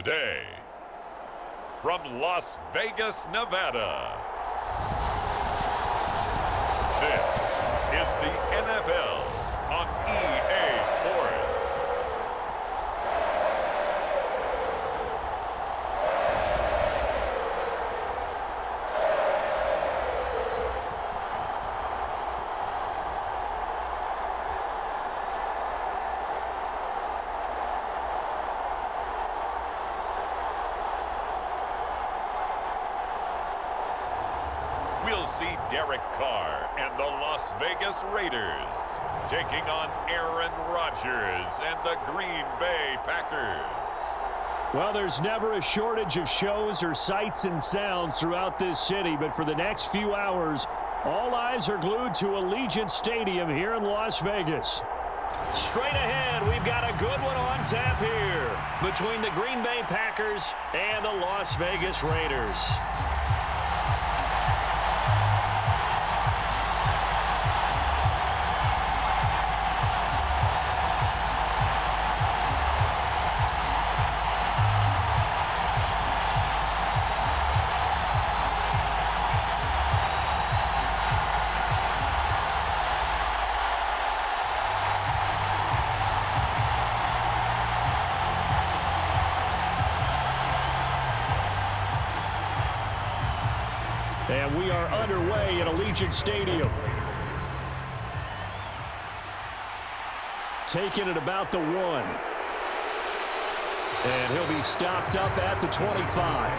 Today, from Las Vegas, Nevada, this is the NFL on EA Sports. We'll see Derek Carr and the Las Vegas Raiders taking on Aaron Rodgers and the Green Bay Packers. Well, there's never a shortage of shows or sights and sounds throughout this city, but for the next few hours, all eyes are glued to Allegiant Stadium here in Las Vegas. Straight ahead, we've got a good one on tap here between the Green Bay Packers and the Las Vegas Raiders. And we are underway at Allegiant Stadium. Taking it about the 1. And he'll be stopped up at the 25.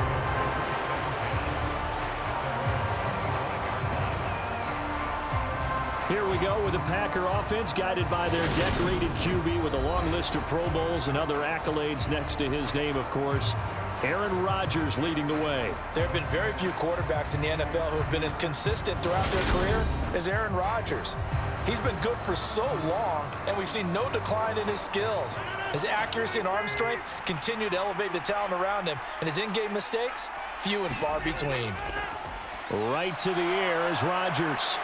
Here we go with the Packer offense guided by their decorated QB with a long list of Pro Bowls and other accolades next to his name, of course. Aaron Rodgers leading the way. There have been very few quarterbacks in the NFL who have been as consistent throughout their career as Aaron Rodgers. He's been good for so long, and we've seen no decline in his skills. His accuracy and arm strength continue to elevate the talent around him, and his in-game mistakes, few and far between. Right to the air is Rodgers.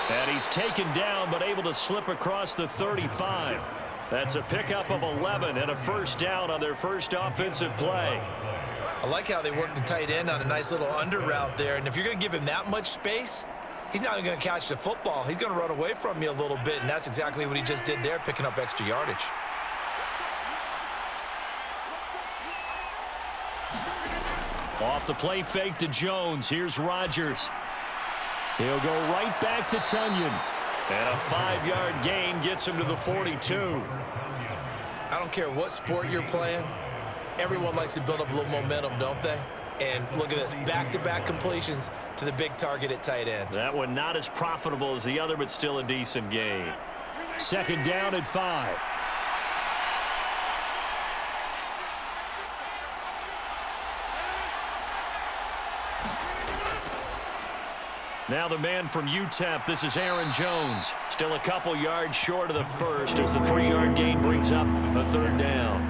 And he's taken down, but able to slip across the 35. That's a pickup of 11 and a first down on their first offensive play. I like how they work the tight end on a nice little under route there. And if you're going to give him that much space, he's not going to catch the football. He's going to run away from you a little bit, and that's exactly what he just did there, picking up extra yardage. Off the play fake to Jones. Here's Rodgers. He'll go right back to Tunyon. And a 5-yard gain gets him to the 42. I don't care what sport you're playing. Everyone likes to build up a little momentum, don't they? And look at this, back-to-back completions to the big target at tight end. That one not as profitable as the other, but still a decent gain. Second down at 5. Now the man from UTEP, this is Aaron Jones. Still a couple yards short of the first as the 3-yard gain brings up a third down.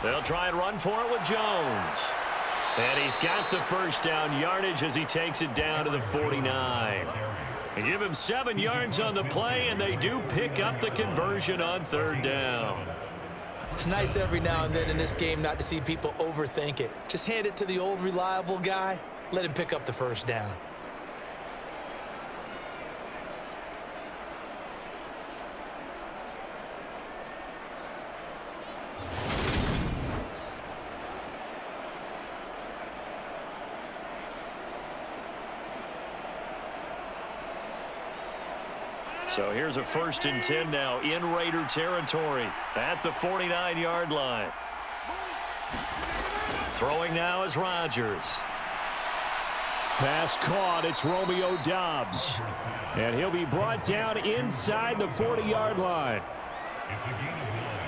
They'll try and run for it with Jones. And he's got the first down yardage as he takes it down to the 49. They give him 7 yards on the play, and they do pick up the conversion on third down. It's nice every now and then in this game not to see people overthink it. Just hand it to the old reliable guy. Let him pick up the first down. So here's a 1st and 10 now in Raider territory at the 49-yard line. Throwing now is Rodgers. Pass caught. It's Romeo Doubs. And he'll be brought down inside the 40-yard line. It's a gain of 9.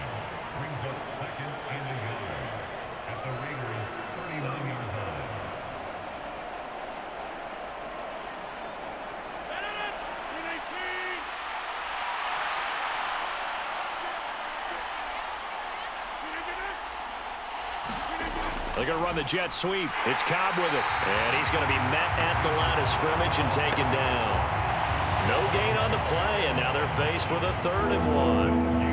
Brings up 2nd and 1 at the Raiders' 39-yard line. They're going to run the jet sweep. It's Cobb with it. And he's going to be met at the line of scrimmage and taken down. No gain on the play, and now they're faced with a 3rd and 1.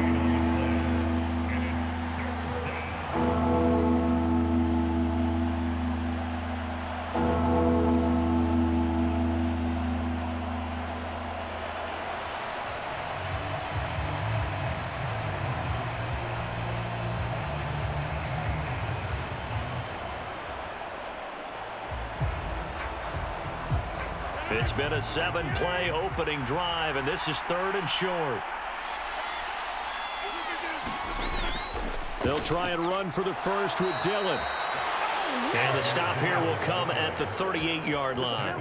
It's been a 7-play opening drive, and this is 3rd and short. They'll try and run for the first with Dillon. And the stop here will come at the 38-yard line.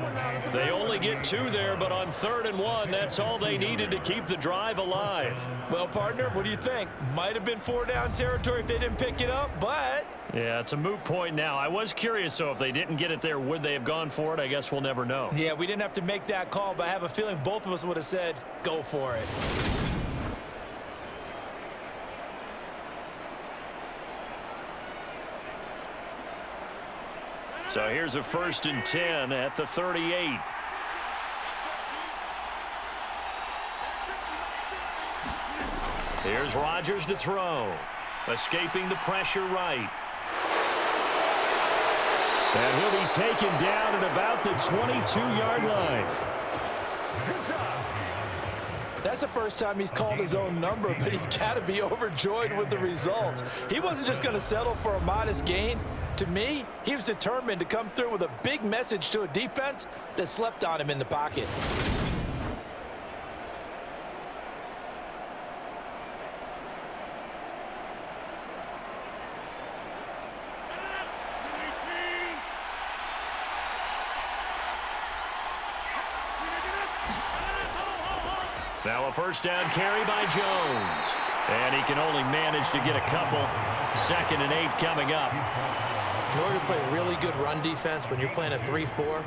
They only get 2 there, but on 3rd and 1, that's all they needed to keep the drive alive. Well, partner, what do you think? Might have been 4-down territory if they didn't pick it up, but... Yeah, it's a moot point now. I was curious, so if they didn't get it there, would they have gone for it? I guess we'll never know. Yeah, we didn't have to make that call, but I have a feeling both of us would have said, go for it. So here's a 1st and 10 at the 38. Here's Rodgers to throw. Escaping the pressure right. And he'll be taken down at about the 22-yard line. That's the first time he's called his own number, but he's got to be overjoyed with the results. He wasn't just going to settle for a modest gain. To me, he was determined to come through with a big message to a defense that slept on him in the pocket. Now a 1st down carry by Jones. And he can only manage to get a couple. 2nd and 8 coming up. In order to play really good run defense when you're playing a 3-4,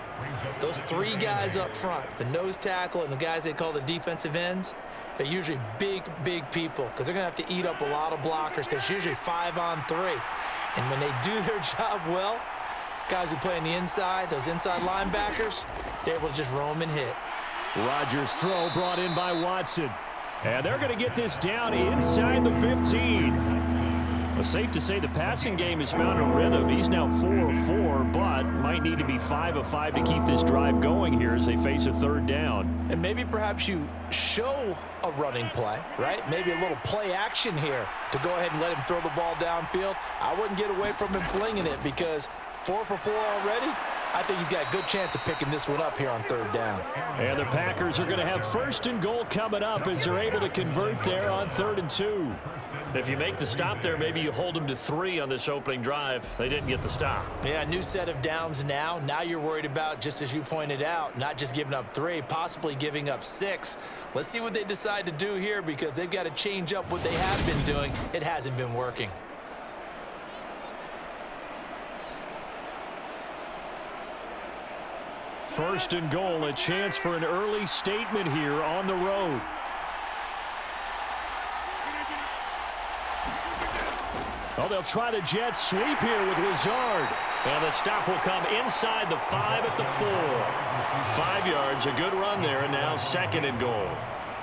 those 3 guys up front, the nose tackle and the guys they call the defensive ends, they're usually big, big people because they're going to have to eat up a lot of blockers because it's usually 5-on-3. And when they do their job well, guys who play on the inside, those inside linebackers, they're able to just roam and hit. Rodgers' throw brought in by Watson. And they're going to get this down inside the 15. Well, safe to say the passing game has found a rhythm. He's now 4 of 4, but might need to be 5 of 5 to keep this drive going here as they face a 3rd down. And maybe perhaps you show a running play, right? Maybe a little play action here to go ahead and let him throw the ball downfield. I wouldn't get away from him flinging it because 4 for 4 already. I think he's got a good chance of picking this one up here on 3rd down. And the Packers are going to have 1st and goal coming up as they're able to convert there on 3rd and 2. If you make the stop there, maybe you hold them to 3 on this opening drive. They didn't get the stop. Yeah, new set of downs now. Now you're worried about, just as you pointed out, not just giving up 3, possibly giving up 6. Let's see what they decide to do here because they've got to change up what they have been doing. It hasn't been working. First and goal, a chance for an early statement here on the road. Oh, they'll try the jet sweep here with Lazard. And the stop will come inside the 5 at the 4. 5 yards, a good run there, and now 2nd and goal.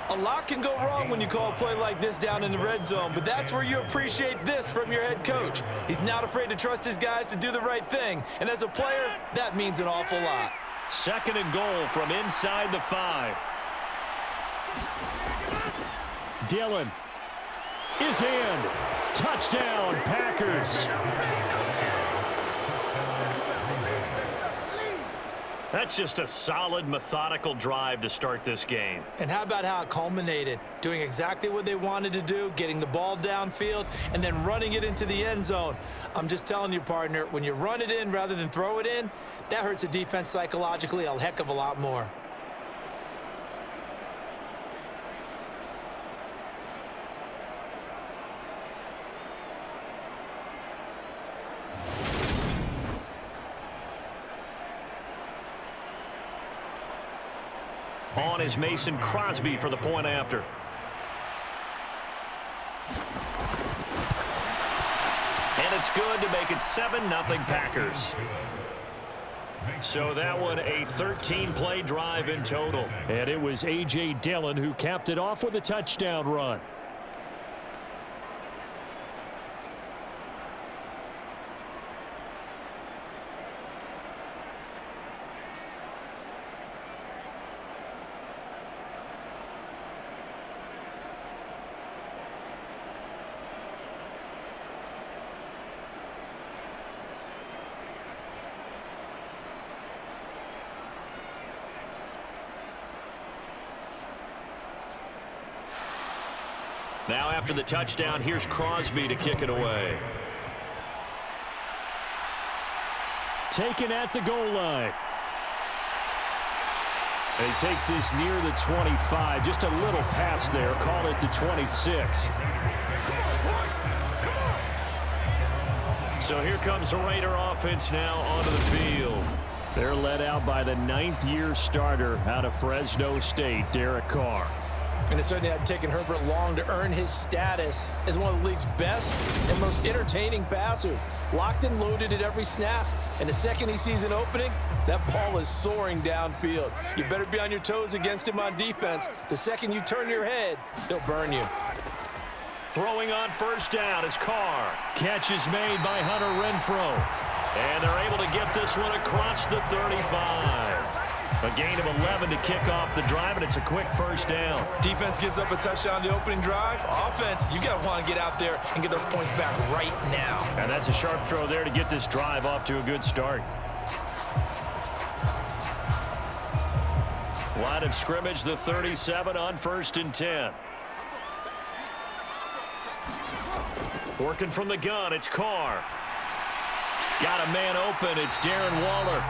A lot can go wrong when you call a play like this down in the red zone, but that's where you appreciate this from your head coach. He's not afraid to trust his guys to do the right thing, and as a player, that means an awful lot. 2nd and goal from inside the 5. Dillon is in. Touchdown, Packers. That's just a solid, methodical drive to start this game. And how about how it culminated? Doing exactly what they wanted to do, getting the ball downfield, and then running it into the end zone. I'm just telling you, partner, when you run it in rather than throw it in, that hurts a defense psychologically a heck of a lot more. On is Mason Crosby for the point after. And it's good to to make it 7-0 Packers. So that one a 13-play drive in total. And it was A.J. Dillon who capped it off with a touchdown run. Now after the touchdown, here's Crosby to kick it away. Taken at the goal line. And he takes this near the 25. Just a little pass there. Call it the 26. So here comes the Raider offense now onto the field. They're led out by the 9th-year starter out of Fresno State, Derek Carr. And it certainly hadn't taken Herbert long to earn his status as one of the league's best and most entertaining passers. Locked and loaded at every snap. And the second he sees an opening, that ball is soaring downfield. You better be on your toes against him on defense. The second you turn your head, he'll burn you. Throwing on first down is Carr. Catch is made by Hunter Renfrow. And they're able to get this one across the 35. A gain of 11 to kick off the drive, and it's a quick first down. Defense gives up a touchdown the opening drive. Offense, you got to want to get out there and get those points back right now. And that's a sharp throw there to get this drive off to a good start. Line of scrimmage, the 37 on 1st and 10. Working from the gun, it's Carr. Got a man open, it's Darren Waller.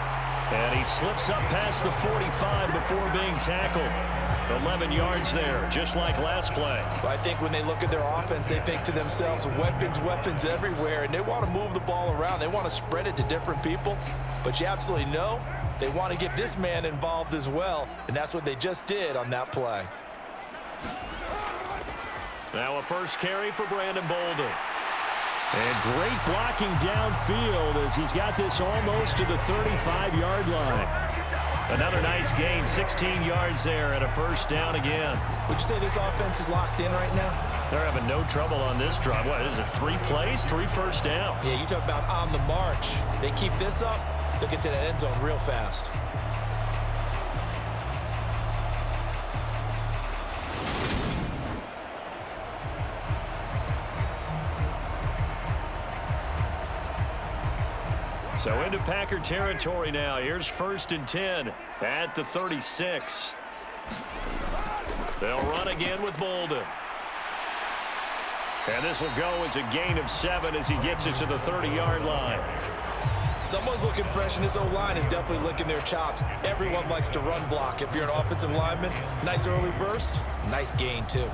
And he slips up past the 45 before being tackled. 11 yards there, just like last play. Well, I think when they look at their offense, they think to themselves, weapons everywhere, and they want to move the ball around. They want to spread it to different people. But you absolutely know they want to get this man involved as well, and that's what they just did on that play. Now a first carry for Brandon Bolden. And great blocking downfield as he's got this almost to the 35-yard line. Another nice gain, 16 yards there and a first down again. Would you say this offense is locked in right now? They're having no trouble on this drive. What is it, 3 plays, 3 first downs? Yeah, you talk about on the march. They keep this up, they'll get to that end zone real fast. So into Packer territory now. Here's 1st and 10 at the 36. They'll run again with Bolden. And this will go as a gain of 7 as he gets it to the 30-yard line. Someone's looking fresh, and this O-line is definitely licking their chops. Everyone likes to run block. If you're an offensive lineman, nice early burst, nice gain too.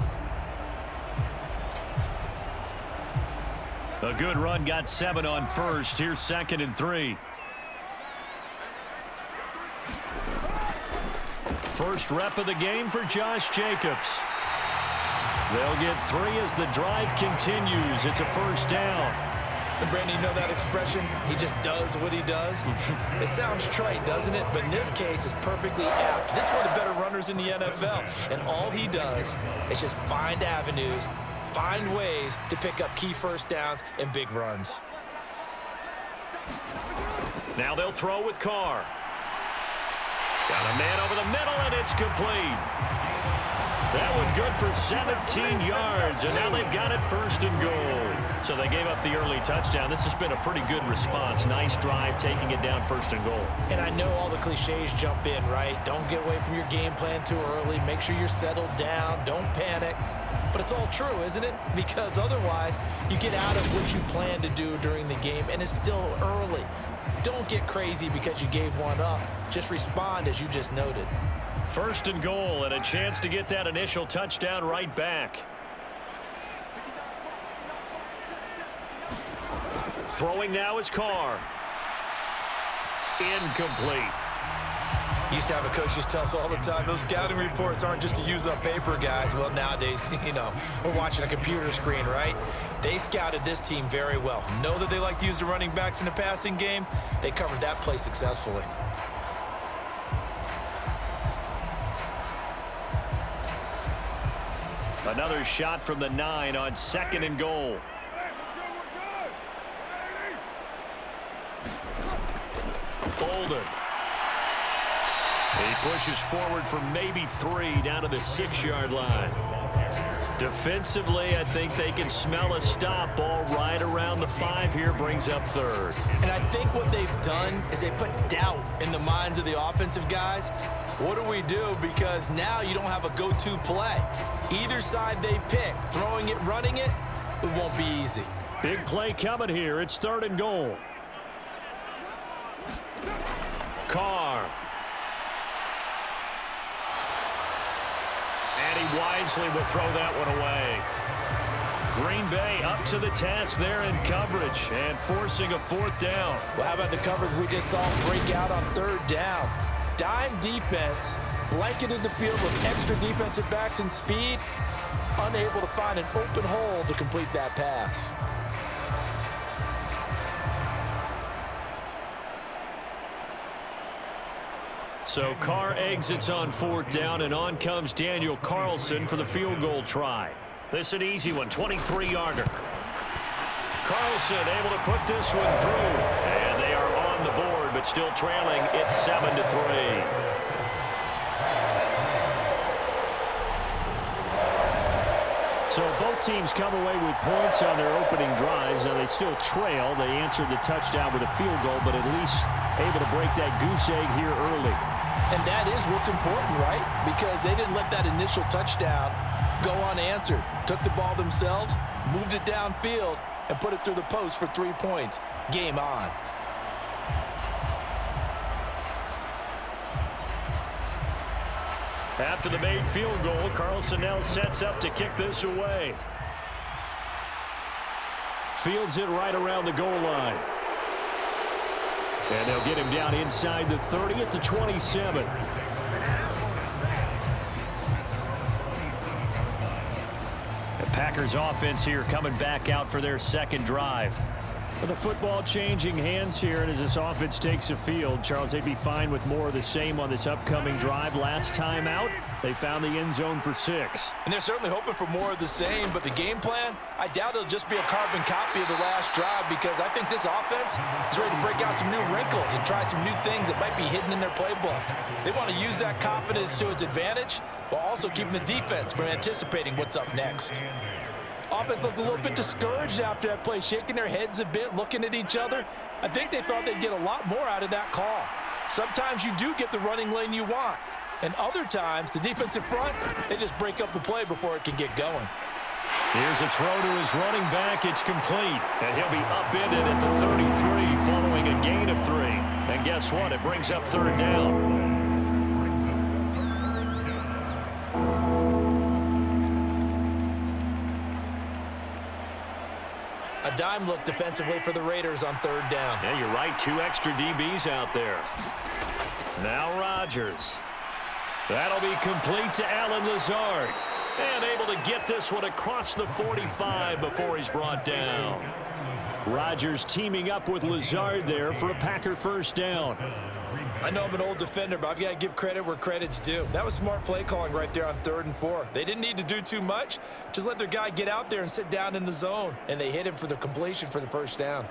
A good run, got 7 on first. Here's 2nd and 3. First rep of the game for Josh Jacobs. They'll get 3 as the drive continues. It's a first down. And Brandon, you know that expression? He just does what he does. It sounds trite, doesn't it? But in this case, it's perfectly apt. This is one of the better runners in the NFL. And all he does is just find avenues, find ways to pick up key first downs and big runs. Now they'll throw with Carr. Got a man over the middle, and it's complete. That one good for 17 yards, and now they've got it 1st and goal. So they gave up the early touchdown. This has been a pretty good response. Nice drive, taking it down 1st and goal. And I know all the cliches jump in, right? Don't get away from your game plan too early. Make sure you're settled down. Don't panic. But it's all true, isn't it? Because otherwise, you get out of what you plan to do during the game, and it's still early. Don't get crazy because you gave one up. Just respond as you just noted. 1st and goal, and a chance to get that initial touchdown right back. Throwing now is Carr. Incomplete. Used to have a coach just tell us all the time, those scouting reports aren't just to use up paper, guys. Well, nowadays, we're watching a computer screen, right? They scouted this team very well. Know that they like to use the running backs in the passing game. They covered that play successfully. Another shot from the 9 on 2nd and goal. Bolden. He pushes forward for maybe 3 down to the 6-yard line. Defensively, I think they can smell a stop. Ball right around the 5 here, brings up 3rd. And I think what they've done is they put doubt in the minds of the offensive guys. What do we do? Because now you don't have a go-to play. Either side they pick, throwing it, running it, it won't be easy. Big play coming here. It's 3rd and goal. Carr. And he wisely will throw that one away. Green Bay up to the task there in coverage and forcing a 4th down. Well, how about the coverage we just saw break out on 3rd down? Dime defense, blanketed the field with extra defensive backs and speed, unable to find an open hole to complete that pass. So Carr exits on 4th down, and on comes Daniel Carlson for the field goal try. This an easy one, 23-yarder. Carlson able to put this one through, and they are on the board, but still trailing. It's 7-3. So both teams come away with points on their opening drives. Now they still trail. They answered the touchdown with a field goal, but at least able to break that goose egg here early. And that is what's important, right? Because they didn't let that initial touchdown go unanswered. Took the ball themselves, moved it downfield, and put it through the post for 3 points. Game on. After the made field goal, Carlson now sets up to kick this away. Fields it right around the goal line. And they'll get him down inside the 30 at the 27. The Packers offense here coming back out for their 2nd drive. With the football changing hands here, and as this offense takes the field, Charles, they'd be fine with more of the same on this upcoming drive. Last time out, they found the end zone for 6. And they're certainly hoping for more of the same, but the game plan, I doubt it'll just be a carbon copy of the last drive, because I think this offense is ready to break out some new wrinkles and try some new things that might be hidden in their playbook. They want to use that confidence to its advantage while also keeping the defense from anticipating what's up next. Offense looked a little bit discouraged after that play, shaking their heads a bit, looking at each other. I think they thought they'd get a lot more out of that call. Sometimes you do get the running lane you want, and other times, the defensive front, they just break up the play before it can get going. Here's a throw to his running back. It's complete, and he'll be upended at the 33 following a gain of 3. And guess what? It brings up 3rd down. A dime look defensively for the Raiders on 3rd down. Yeah, you're right. 2 extra DBs out there. Now Rodgers. That'll be complete to Allen Lazard. And able to get this one across the 45 before he's brought down. Rodgers teaming up with Lazard there for a Packer 1st down. I know I'm an old defender, but I've got to give credit where credit's due. That was smart play calling right there on 3rd and 4. They didn't need to do too much. Just let their guy get out there and sit down in the zone. And they hit him for the completion for the 1st down.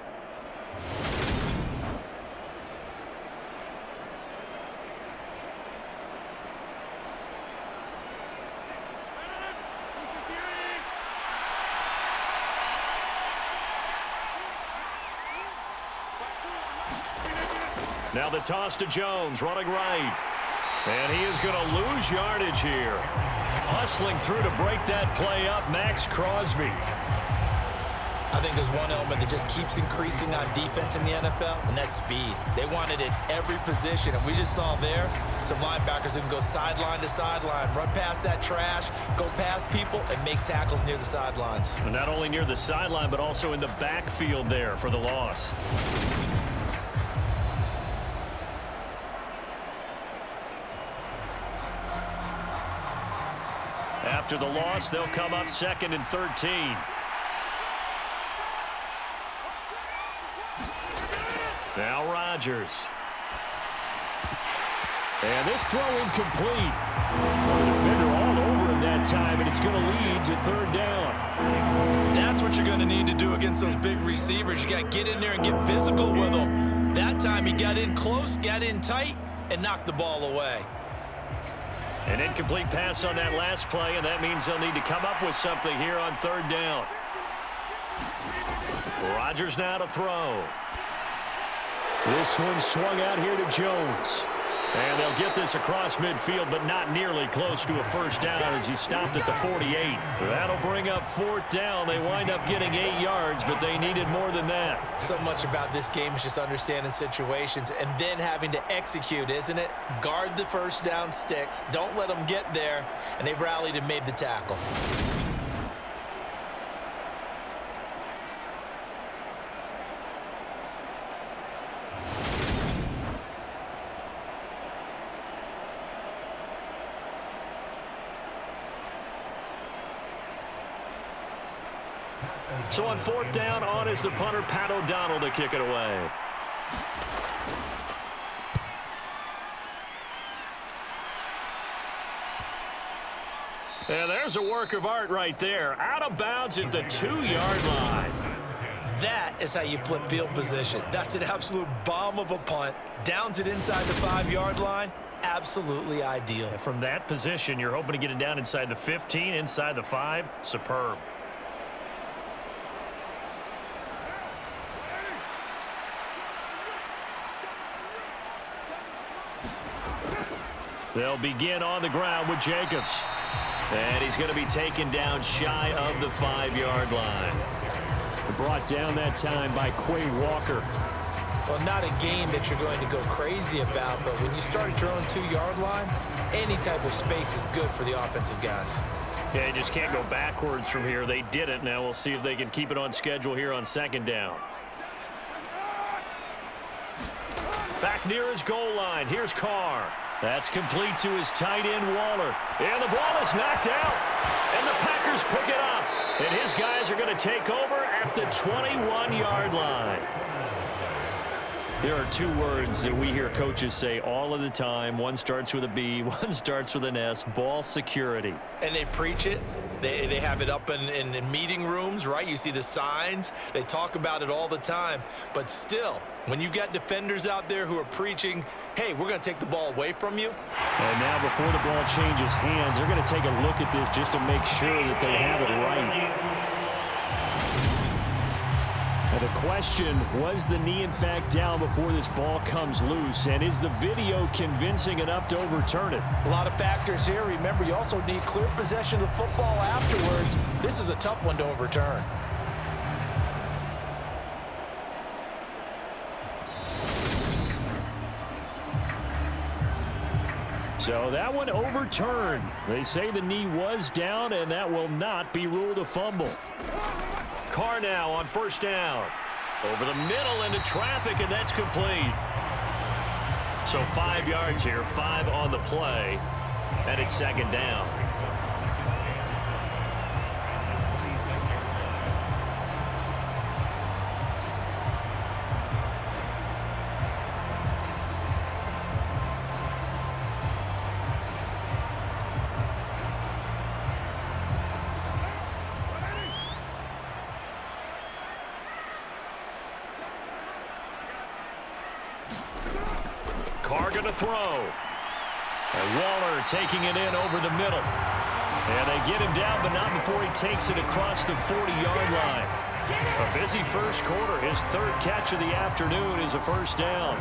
Now the toss to Jones, running right. And he is going to lose yardage here. Hustling through to break that play up, Max Crosby. I think there's one element that just keeps increasing on defense in the NFL, and that's speed. They want it at every position, and we just saw there some linebackers who can go sideline to sideline, run past that trash, go past people, and make tackles near the sidelines. And not only near the sideline, but also in the backfield there for the loss. After the loss, they'll come up 2nd and 13. Now Rodgers. And this throw incomplete. The defender all over him that time, and it's going to lead to 3rd down. That's what you're going to need to do against those big receivers. You got to get in there and get physical with them. That time he got in close, got in tight, and knocked the ball away. An incomplete pass on that last play, and that means they'll need to come up with something here on 3rd down. Rodgers now to throw. This one swung out here to Jones. And they'll get this across midfield, but not nearly close to a 1st down as he stopped at the 48. That'll bring up 4th down. They wind up getting 8 yards, but they needed more than that. So much about this game is just understanding situations and then having to execute, isn't it? Guard the 1st down sticks. Don't let them get there. And they rallied and made the tackle. So on 4th down, on is the punter, Pat O'Donnell, to kick it away. And there's a work of art right there. Out of bounds at the 2-yard line. That is how you flip field position. That's an absolute bomb of a punt. Downs it inside the 5-yard line. Absolutely ideal. From that position, you're hoping to get it down inside the 15, inside the 5. Superb. They'll begin on the ground with Jacobs. And he's going to be taken down shy of the 5-yard line. Brought down that time by Quay Walker. Well, not a game that you're going to go crazy about, but when you start at your own 2-yard line, any type of space is good for the offensive guys. Yeah, you just can't go backwards from here. They did it. Now we'll see if they can keep it on schedule here on 2nd down. Back near his goal line. Here's Carr. That's complete to his tight end, Waller. And the ball is knocked out. And the Packers pick it up. And his guys are going to take over at the 21-yard line. There are 2 words that we hear coaches say all of the time. One starts with a B, one starts with an S. Ball security. And they preach it. They have it up in meeting rooms, right? You see the signs. They talk about it all the time. But still, when you've got defenders out there who are preaching, hey, we're going to take the ball away from you. And now before the ball changes hands, they're going to take a look at this just to make sure that they have it right. And the question, was the knee in fact down before this ball comes loose? And is the video convincing enough to overturn it? A lot of factors here. Remember, you also need clear possession of the football afterwards. This is a tough one to overturn. So that one overturned. They say the knee was down, and that will not be ruled a fumble. Carr now on 1st down. Over the middle into traffic, and that's complete. So 5 yards here, 5 on the play, and it's 2nd down. Carr going to throw. And Waller taking it in over the middle. And they get him down, but not before he takes it across the 40-yard line. A busy first quarter. His 3rd catch of the afternoon is a 1st down.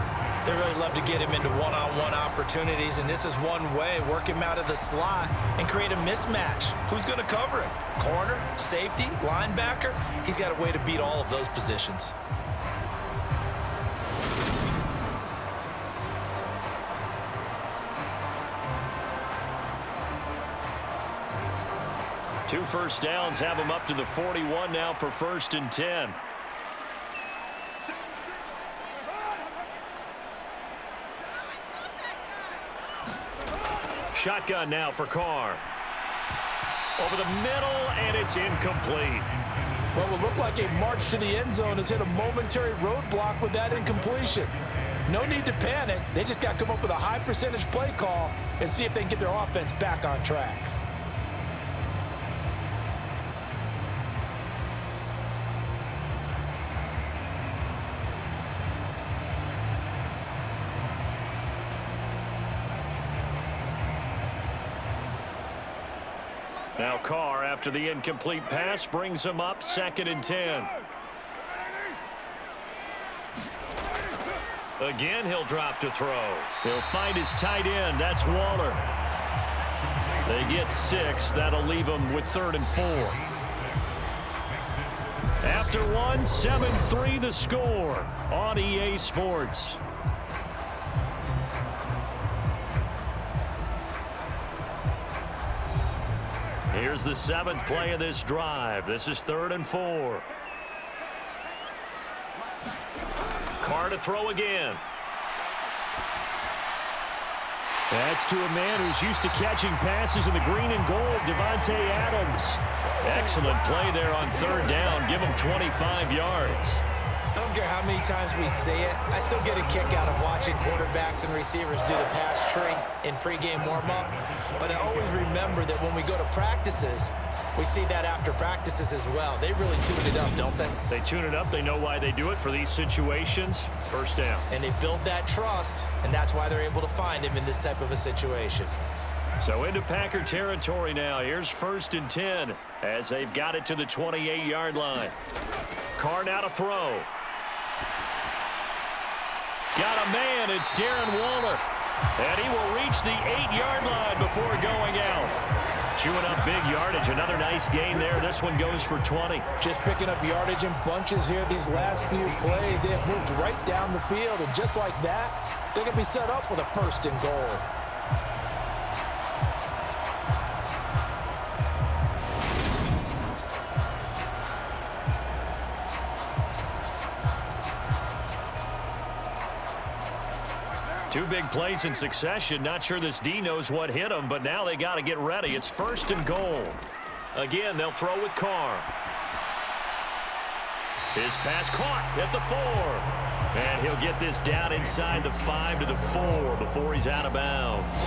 They really love to get him into one-on-one opportunities, and this is one way. Work him out of the slot and create a mismatch. Who's going to cover him? Corner, safety, linebacker? He's got a way to beat all of those positions. Two 1st downs have him up to the 41 now for 1st and 10. Shotgun now for Carr. over the middle, and it's incomplete. What will look like a march to the end zone has hit a momentary roadblock with that incompletion. No need to panic. They just got to come up with a high percentage play call and see if they can get their offense back on track. Now Carr, after the incomplete pass, brings him up 2nd and 10. Again, he'll drop to throw. He'll find his tight end. That's Waller. They get 6. That'll leave them with 3rd and 4. After one, 7-3 the score on EA Sports. Here's the 7th play of this drive. This is 3rd and 4. Carr to throw again. That's to a man who's used to catching passes in the green and gold, Devontae Adams. Excellent play there on 3rd down. Give him 25 yards. I don't care how many times we say it, I still get a kick out of watching quarterbacks and receivers do the pass tree in pregame warm-up. But I always remember that when we go to practices, we see that after practices as well. They really tune it up, don't they? They tune it up. They know why they do it for these situations. 1st down. And they build that trust, and that's why they're able to find him in this type of a situation. So into Packer territory now. Here's 1st and 10 as they've got it to the 28-yard line. Carr now to throw. Got a man. It's Darren Waller. And he will reach the 8-yard line before going out. Chewing up big yardage. Another nice gain there. This one goes for 20. Just picking up yardage in bunches here these last few plays. They have moved right down the field. And just like that, they're going to be set up with a 1st and goal. Two big plays in succession. Not sure this D knows what hit him, but now they got to get ready. It's 1st and goal. Again, they'll throw with Carr. His pass caught at the 4. And he'll get this down inside the 5 to the 4 before he's out of bounds.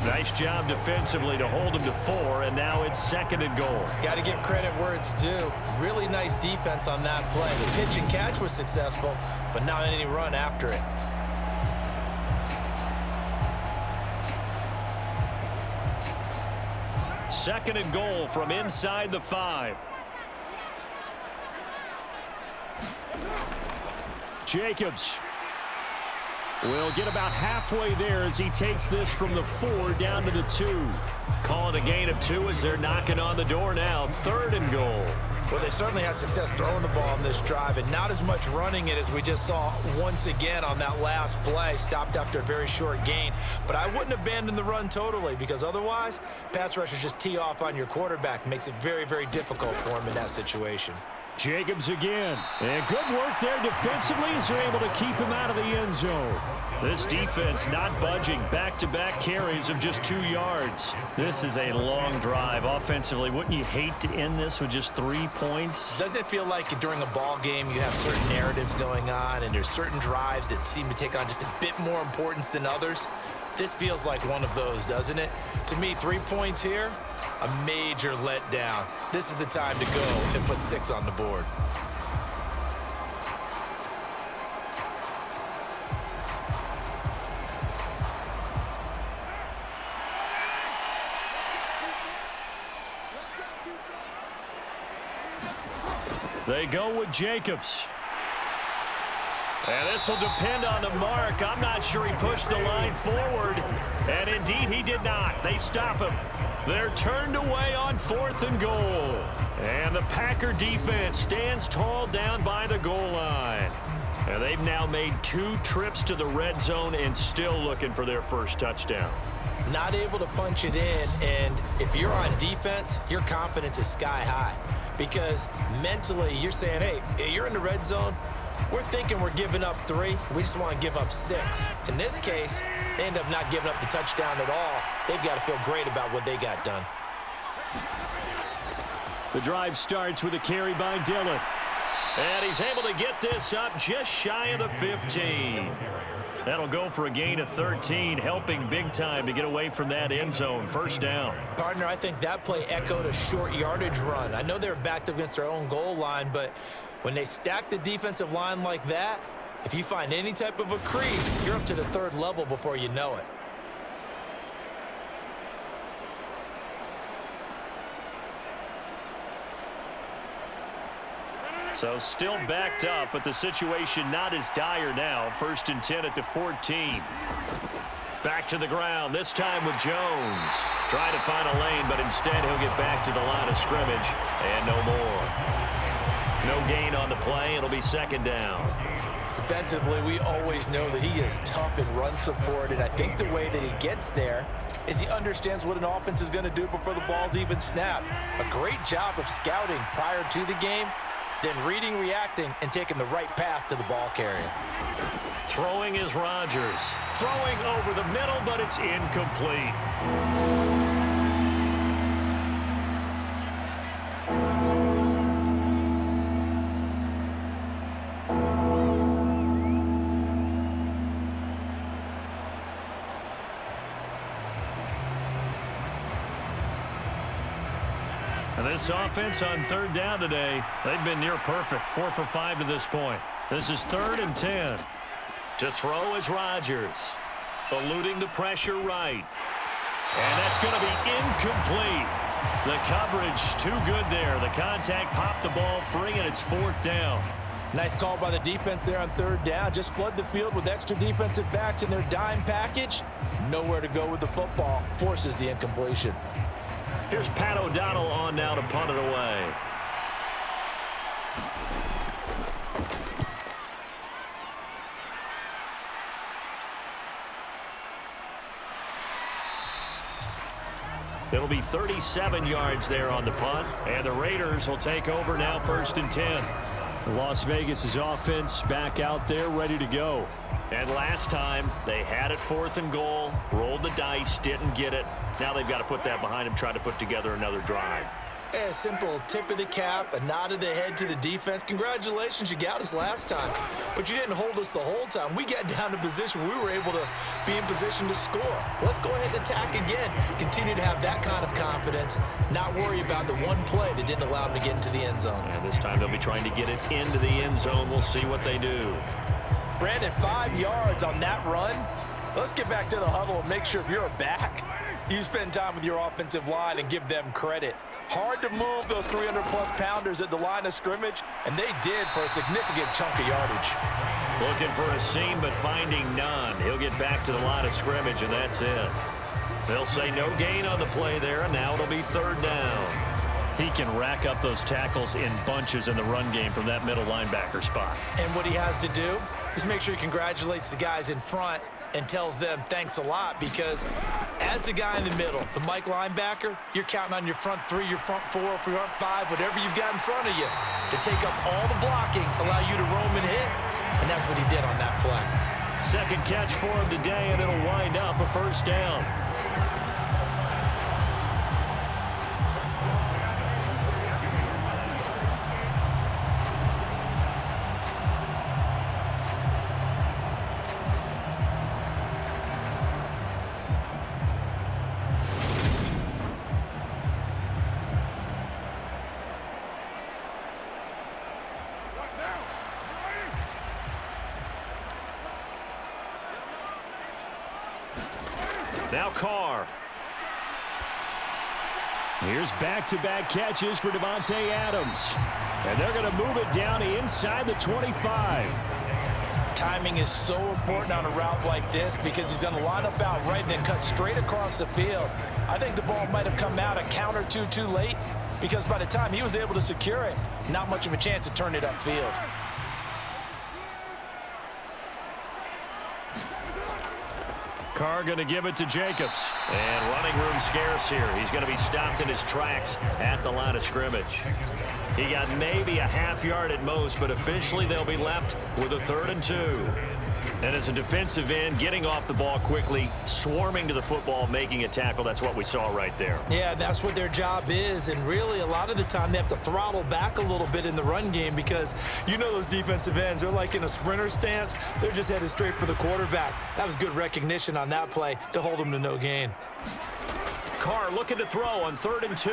Nice job defensively to hold him to 4, and now it's 2nd and goal. Got to give credit where it's due. Really nice defense on that play. The pitch and catch was successful, but not any run after it. Second and goal from inside the 5. Jacobs will get about halfway there as he takes this from the 4 down to the 2. Calling a gain of 2 as they're knocking on the door now. 3rd and goal. Well, they certainly had success throwing the ball in this drive, and not as much running it as we just saw once again on that last play. Stopped after a very short gain. But I wouldn't abandon the run totally, because otherwise, pass rushers just tee off on your quarterback. Makes it very, very difficult for him in that situation. Jacobs again. And good work there defensively as they're able to keep him out of the end zone. This defense not budging. Back-to-back carries of just 2 yards. This is a long drive offensively. Wouldn't you hate to end this with just 3 points? Doesn't it feel like during a ball game you have certain narratives going on and there's certain drives that seem to take on just a bit more importance than others? This feels like one of those, doesn't it? To me, 3 points here, a major letdown. This is the time to go and put 6 on the board. They go with Jacobs. And this will depend on the mark. I'm not sure he pushed the line forward. And indeed, he did not. They stop him. They're turned away on 4th and goal. And the Packer defense stands tall down by the goal line. And they've now made 2 trips to the red zone and still looking for their first touchdown. Not able to punch it in, and if you're on defense, your confidence is sky high. Because mentally, you're saying, hey, you're in the red zone. We're thinking we're giving up 3. We just want to give up 6. In this case, they end up not giving up the touchdown at all. They've got to feel great about what they got done. The drive starts with a carry by Dillon. And he's able to get this up just shy of the 15. That'll go for a gain of 13, helping big time to get away from that end zone. First down. Partner, I think that play echoed a short yardage run. I know they're backed up against their own goal line, but when they stack the defensive line like that, if you find any type of a crease, you're up to the third level before you know it. So still backed up, but the situation not as dire now. First and 10 at the 14. Back to the ground, this time with Jones. Trying to find a lane, but instead he'll get back to the line of scrimmage. And no more. No gain on the play. It'll be second down. Defensively, we always know that he is tough in run support, and I think the way that he gets there is he understands what an offense is going to do before the ball's even snapped. A great job of scouting prior to the game, then reading, reacting, and taking the right path to the ball carrier. Throwing is Rodgers. Throwing over the middle, but it's incomplete. This offense on third down today, they've been near perfect. 4 for 5 to this point. This is 3rd and 10. To throw is Rodgers. Eluding the pressure right. And that's going to be incomplete. The coverage too good there. The contact popped the ball free, and it's 4th down. Nice call by the defense there on third down. Just flood the field with extra defensive backs in their dime package. Nowhere to go with the football. Forces the incompletion. Here's Pat O'Donnell on now to punt it away. It'll be 37 yards there on the punt, and the Raiders will take over now 1st and 10. Las Vegas' offense back out there ready to go. And last time, they had it 4th and goal, rolled the dice, didn't get it. Now they've got to put that behind them, try to put together another drive. A simple tip of the cap, a nod of the head to the defense. Congratulations, you got us last time. But you didn't hold us the whole time. We got down to position. We were able to be in position to score. Let's go ahead and attack again. Continue to have that kind of confidence. Not worry about the one play that didn't allow them to get into the end zone. And this time they'll be trying to get it into the end zone. We'll see what they do. Brandon, 5 yards on that run. Let's get back to the huddle and make sure if you're a back, you spend time with your offensive line and give them credit. Hard to move those 300-plus pounders at the line of scrimmage, and they did for a significant chunk of yardage. Looking for a seam, but finding none. He'll get back to the line of scrimmage, and that's it. They'll say no gain on the play there, and now it'll be 3rd down. He can rack up those tackles in bunches in the run game from that middle linebacker spot. And what he has to do is make sure he congratulates the guys in front and tells them thanks a lot, because as the guy in the middle, the Mike linebacker, you're counting on your front 3, your front 4, your front 5, whatever you've got in front of you to take up all the blocking, allow you to roam and hit, and that's what he did on that play. Second catch for him today, and it'll wind up a 1st down. Now Carr. Here's back-to-back catches for Devontae Adams. And they're going to move it down inside the 25. Timing is so important on a route like this because he's going to line up out right and then cut straight across the field. I think the ball might have come out a count or two too late, because by the time he was able to secure it, not much of a chance to turn it upfield. Carr going to give it to Jacobs. And running room scarce here. He's going to be stopped in his tracks at the line of scrimmage. He got maybe a half yard at most, but officially they'll be left with a 3rd and 2. And as a defensive end, getting off the ball quickly, swarming to the football, making a tackle, that's what we saw right there. Yeah, that's what their job is, and really a lot of the time they have to throttle back a little bit in the run game because you know those defensive ends, they're like in a sprinter stance. They're just headed straight for the quarterback. That was good recognition on that play to hold them to no gain. Carr looking to throw on 3rd and 2.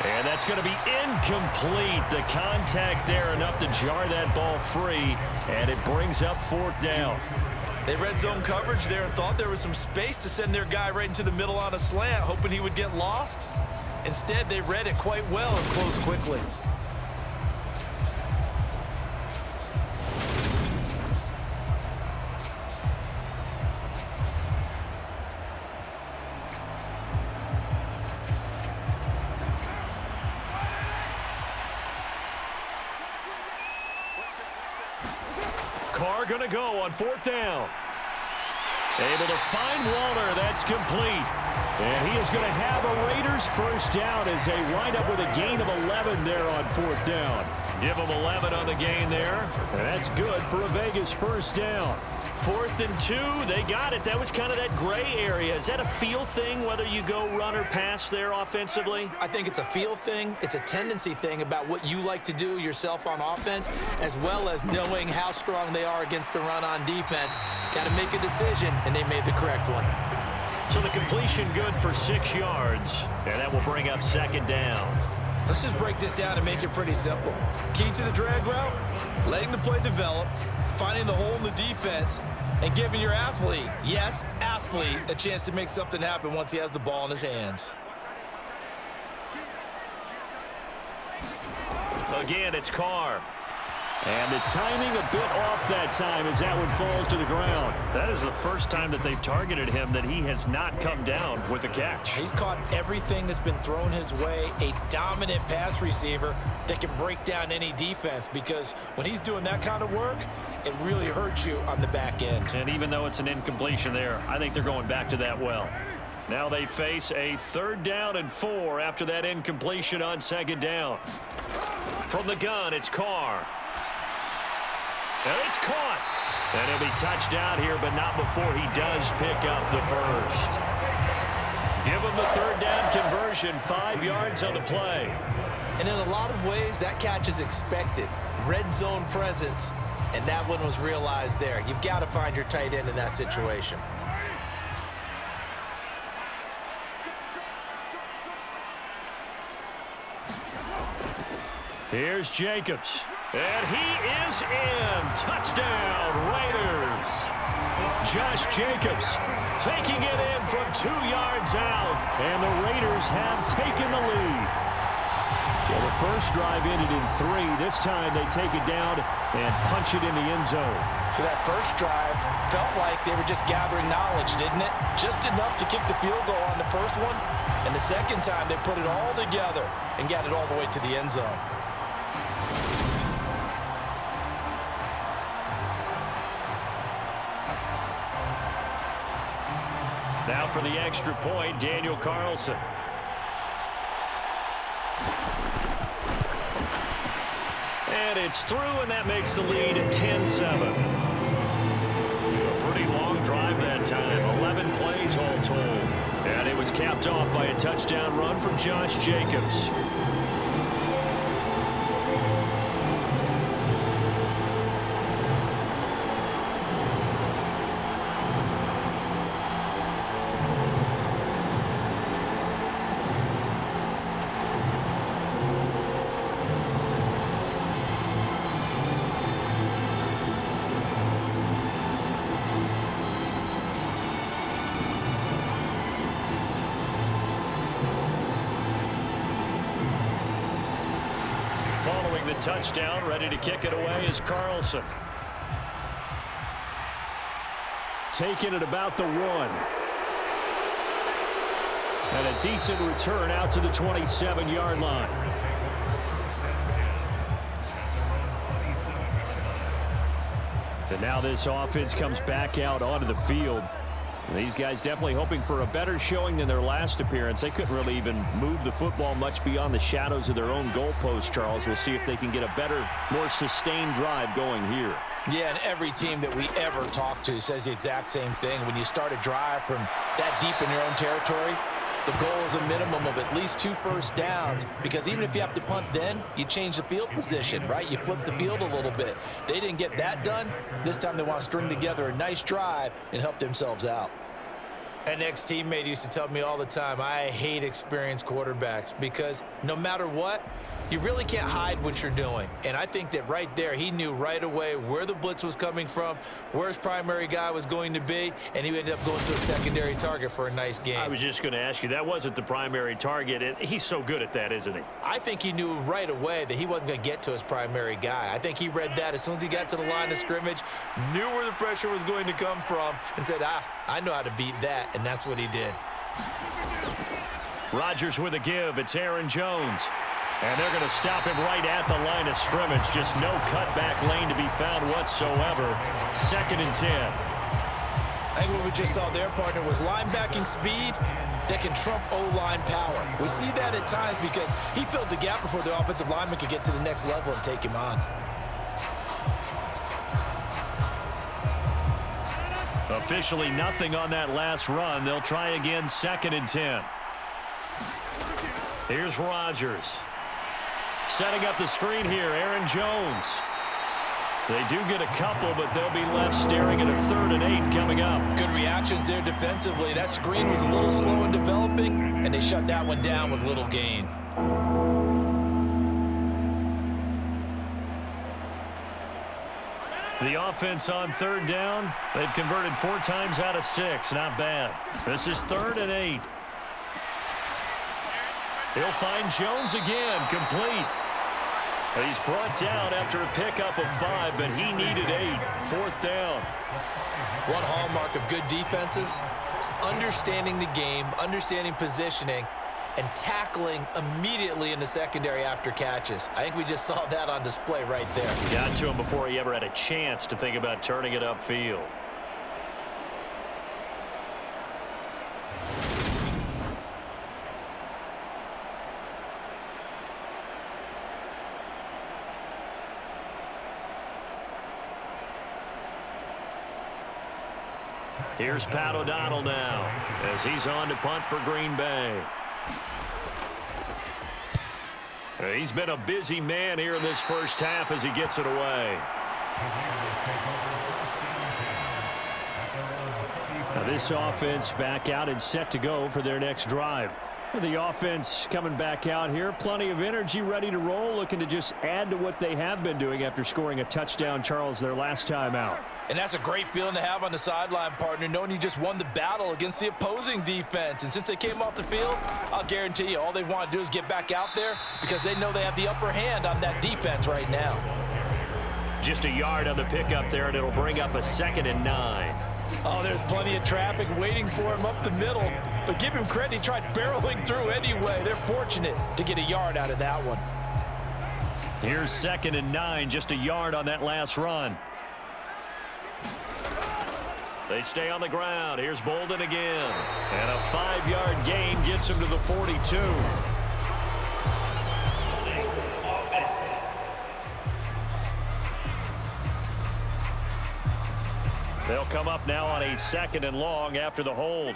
And that's going to be incomplete. The contact there enough to jar that ball free, and it brings up 4th down. They read zone coverage there and thought there was some space to send their guy right into the middle on a slant, hoping he would get lost. Instead, they read it quite well and closed quickly. Carr going to go on 4th down. Able to find Waller. That's complete. And he is going to have a Raiders first down as they wind up with a gain of 11 there on 4th down. Give them 11 on the gain there. And that's good for a Vegas first down. 4th and 2, they got it. That was kind of that gray area. Is that a feel thing, whether you go run or pass there offensively? I think it's a feel thing. It's a tendency thing about what you like to do yourself on offense, as well as knowing how strong they are against the run on defense. Got to make a decision, and they made the correct one. So the completion good for 6 yards, and that will bring up 2nd down. Let's just break this down and make it pretty simple. Key to the drag route, letting the play develop, finding the hole in the defense, and giving your athlete, yes, athlete, a chance to make something happen once he has the ball in his hands. Again, it's Carr. And the timing a bit off that time as that one falls to the ground. That is the first time that they've targeted him that he has not come down with a catch. He's caught everything that's been thrown his way, a dominant pass receiver that can break down any defense, because when he's doing that kind of work, it really hurts you on the back end. And even though it's an incompletion there, I think they're going back to that well. Now they face a 3rd down and 4 after that incompletion on 2nd down. From the gun, it's Carr. And it's caught. And he'll be touched out here, but not before he does pick up the first. Give him the 3rd down conversion, 5 yards on the play. And in a lot of ways, that catch is expected. Red zone presence, and that one was realized there. You've got to find your tight end in that situation. Here's Jacobs. And he is in. Touchdown, Raiders. Josh Jacobs taking it in from 2 yards out. And the Raiders have taken the lead. So the first drive ended in 3. This time they take it down and punch it in the end zone. So that first drive felt like they were just gathering knowledge, didn't it? Just enough to kick the field goal on the first one. And the second time they put it all together and got it all the way to the end zone. Now for the extra point, Daniel Carlson. And it's through, and that makes the lead at 10-7. A pretty long drive that time, 11 plays all told. And it was capped off by a touchdown run from Josh Jacobs. Following the touchdown, ready to kick it away is Carlson. Taking it about the 1. And a decent return out to the 27-yard line. And now this offense comes back out onto the field. These guys definitely hoping for a better showing than their last appearance. They couldn't really even move the football much beyond the shadows of their own goalpost, Charles. We'll see if they can get a better, more sustained drive going here. Yeah, and every team that we ever talk to says the exact same thing. When you start a drive from that deep in your own territory, the goal is a minimum of at least 2 first downs, because even if you have to punt then, you change the field position, right? You flip the field a little bit. They didn't get that done. This time they want to string together a nice drive and help themselves out. An ex-teammate used to tell me all the time, I hate experienced quarterbacks because no matter what, you really can't hide what you're doing. And I think that right there, he knew right away where the blitz was coming from, where his primary guy was going to be, and he ended up going to a secondary target for a nice game. I was just going to ask you, that wasn't the primary target, and he's so good at that, isn't he? I think he knew right away that he wasn't going to get to his primary guy. I think he read that as soon as he got to the line of scrimmage, knew where the pressure was going to come from, and said, I know how to beat that, and that's what he did. Rodgers with a give. It's Aaron Jones. And they're going to stop him right at the line of scrimmage. Just no cutback lane to be found whatsoever. 2nd and 10. I think what we just saw there, partner, was linebacking speed that can trump O-line power. We see that at times because he filled the gap before the offensive lineman could get to the next level and take him on. Officially nothing on that last run. They'll try again, 2nd and 10. Here's Rodgers. Setting up the screen here, Aaron Jones. They do get a couple, but they'll be left staring at a 3rd and 8 coming up. Good reactions there defensively. That screen was a little slow in developing, and they shut that one down with little gain. The offense on 3rd down. They've converted 4 times out of 6. Not bad. This is 3rd and 8. He'll find Jones again, complete. He's brought down after a pickup of 5, but he needed 8. 4th down. One hallmark of good defenses is understanding the game, understanding positioning, and tackling immediately in the secondary after catches. I think we just saw that on display right there. Got to him before he ever had a chance to think about turning it upfield. Here's Pat O'Donnell now as he's on to punt for Green Bay. He's been a busy man here in this first half as he gets it away. Now this offense back out and set to go for their next drive. The offense coming back out here. Plenty of energy, ready to roll, looking to just add to what they have been doing after scoring a touchdown, Charles, their last time out. And that's a great feeling to have on the sideline, partner, knowing you just won the battle against the opposing defense. And since they came off the field, I'll guarantee you all they want to do is get back out there because they know they have the upper hand on that defense right now. Just a yard on the pickup there, and it'll bring up a 2nd and 9. Oh, there's plenty of traffic waiting for him up the middle. But give him credit, he tried barreling through anyway. They're fortunate to get a yard out of that one. Here's 2nd and 9, just a yard on that last run. They stay on the ground. Here's Bolden again. And a 5-yard gain gets him to the 42. They'll come up now on a 2nd and long after the hold.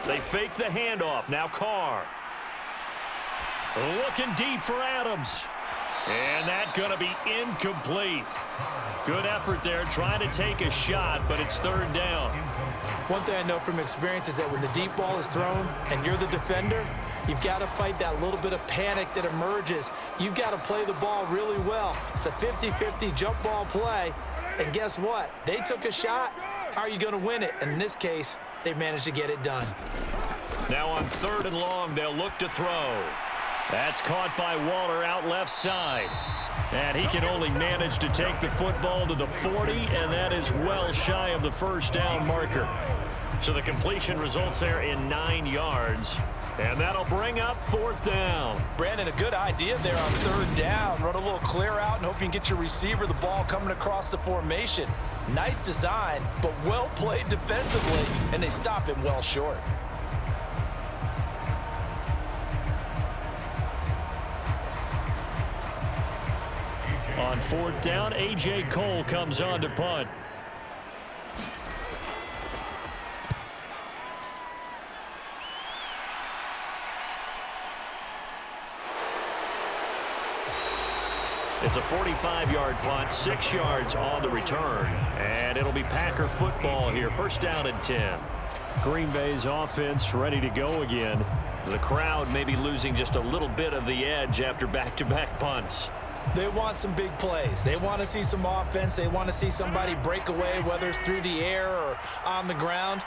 They fake the handoff. Now Carr. Looking deep for Adams. And that's going to be incomplete. Good effort there, trying to take a shot, but it's 3rd down. One thing I know from experience is that when the deep ball is thrown and you're the defender, you've got to fight that little bit of panic that emerges. You've got to play the ball really well. It's a 50-50 jump ball play, and guess what? They took a shot. How are you going to win it? And in this case, they managed to get it done. Now on 3rd and long, they'll look to throw. That's caught by Waller out left side. And he can only manage to take the football to the 40, and that is well shy of the 1st down marker. So the completion results there in 9 yards. And that'll bring up 4th down. Brandon, a good idea there on 3rd down. Run a little clear out and hope you can get your receiver the ball coming across the formation. Nice design, but well played defensively, and they stop him well short. On 4th down, A.J. Cole comes on to punt. It's a 45-yard punt, 6 yards on the return, and it'll be Packer football here. 1st down and 10. Green Bay's offense ready to go again. The crowd may be losing just a little bit of the edge after back-to-back punts. They want some big plays. They want to see some offense. They want to see somebody break away, whether it's through the air or on the ground.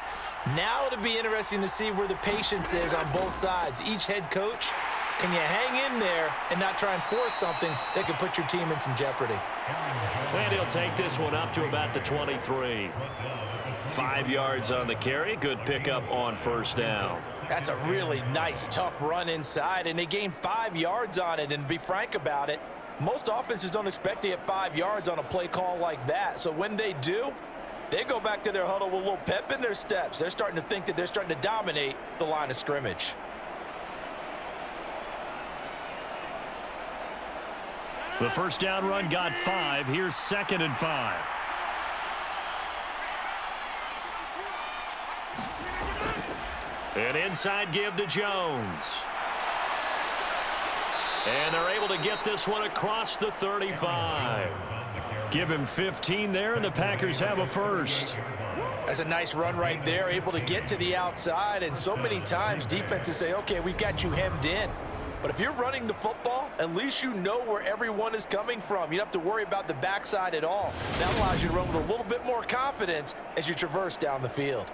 Now it'll be interesting to see where the patience is on both sides. Each head coach, can you hang in there and not try and force something that could put your team in some jeopardy? And he'll take this one up to about the 23. 5 yards on the carry. Good pickup on 1st down. That's a really nice, tough run inside, and they gained 5 yards on it. And to be frank about it, most offenses don't expect to get 5 yards on a play call like that. So when they do, they go back to their huddle with a little pep in their steps. They're starting to think that they're starting to dominate the line of scrimmage. The 1st down run got 5. Here's 2nd and 5. An inside give to Jones. And they're able to get this one across the 35. Give him 15 there, and the Packers have a 1st. That's a nice run right there, able to get to the outside. And so many times defenses say, okay, we've got you hemmed in. But if you're running the football, at least you know where everyone is coming from. You don't have to worry about the backside at all. That allows you to run with a little bit more confidence as you traverse down the field.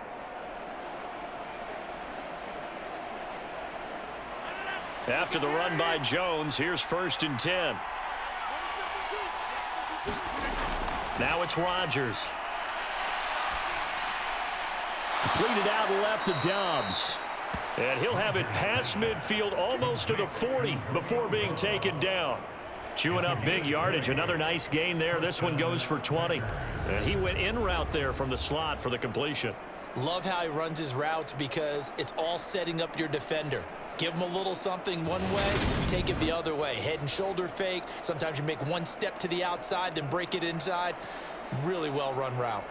After the run by Jones, here's 1st and 10. Now it's Rodgers. Completed out left to Dobbs. And he'll have it past midfield almost to the 40 before being taken down. Chewing up big yardage. Another nice gain there. This one goes for 20. And he went in route there from the slot for the completion. Love how he runs his routes because it's all setting up your defender. Give him a little something one way, take it the other way. Head and shoulder fake. Sometimes you make one step to the outside, then break it inside. Really well-run route.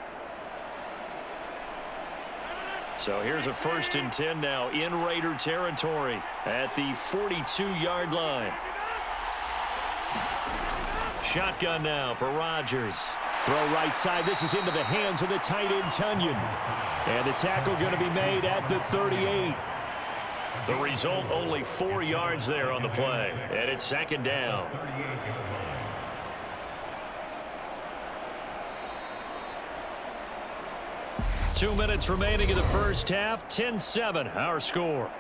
So here's a 1st and 10 now in Raider territory at the 42-yard line. Shotgun now for Rodgers. Throw right side. This is into the hands of the tight end, Tunyon. And the tackle going to be made at the 38. The result, only 4 yards there on the play. And it's 2nd down. Two minutes remaining in the first half. 10-7, our score.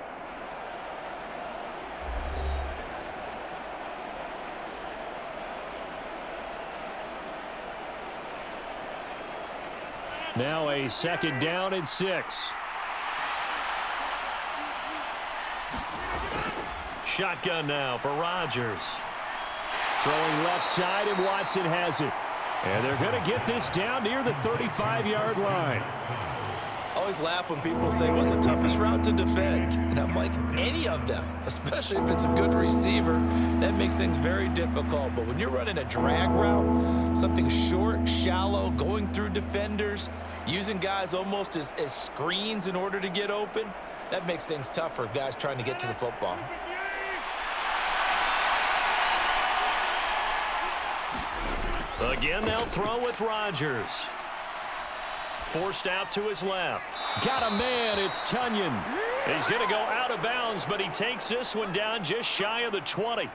Now a 2nd down and 6. Shotgun now for Rodgers. Throwing left side, and Watson has it. And they're going to get this down near the 35-yard line. Always laugh when people say, what's the toughest route to defend? And I'm like, any of them, especially if it's a good receiver. That makes things very difficult. But when you're running a drag route, something short, shallow, going through defenders, using guys almost as screens in order to get open, that makes things tough for guys trying to get to the football. Again, they'll throw with Rodgers. Forced out to his left. Got a man, it's Tunyon. He's going to go out of bounds, but he takes this one down just shy of the 20.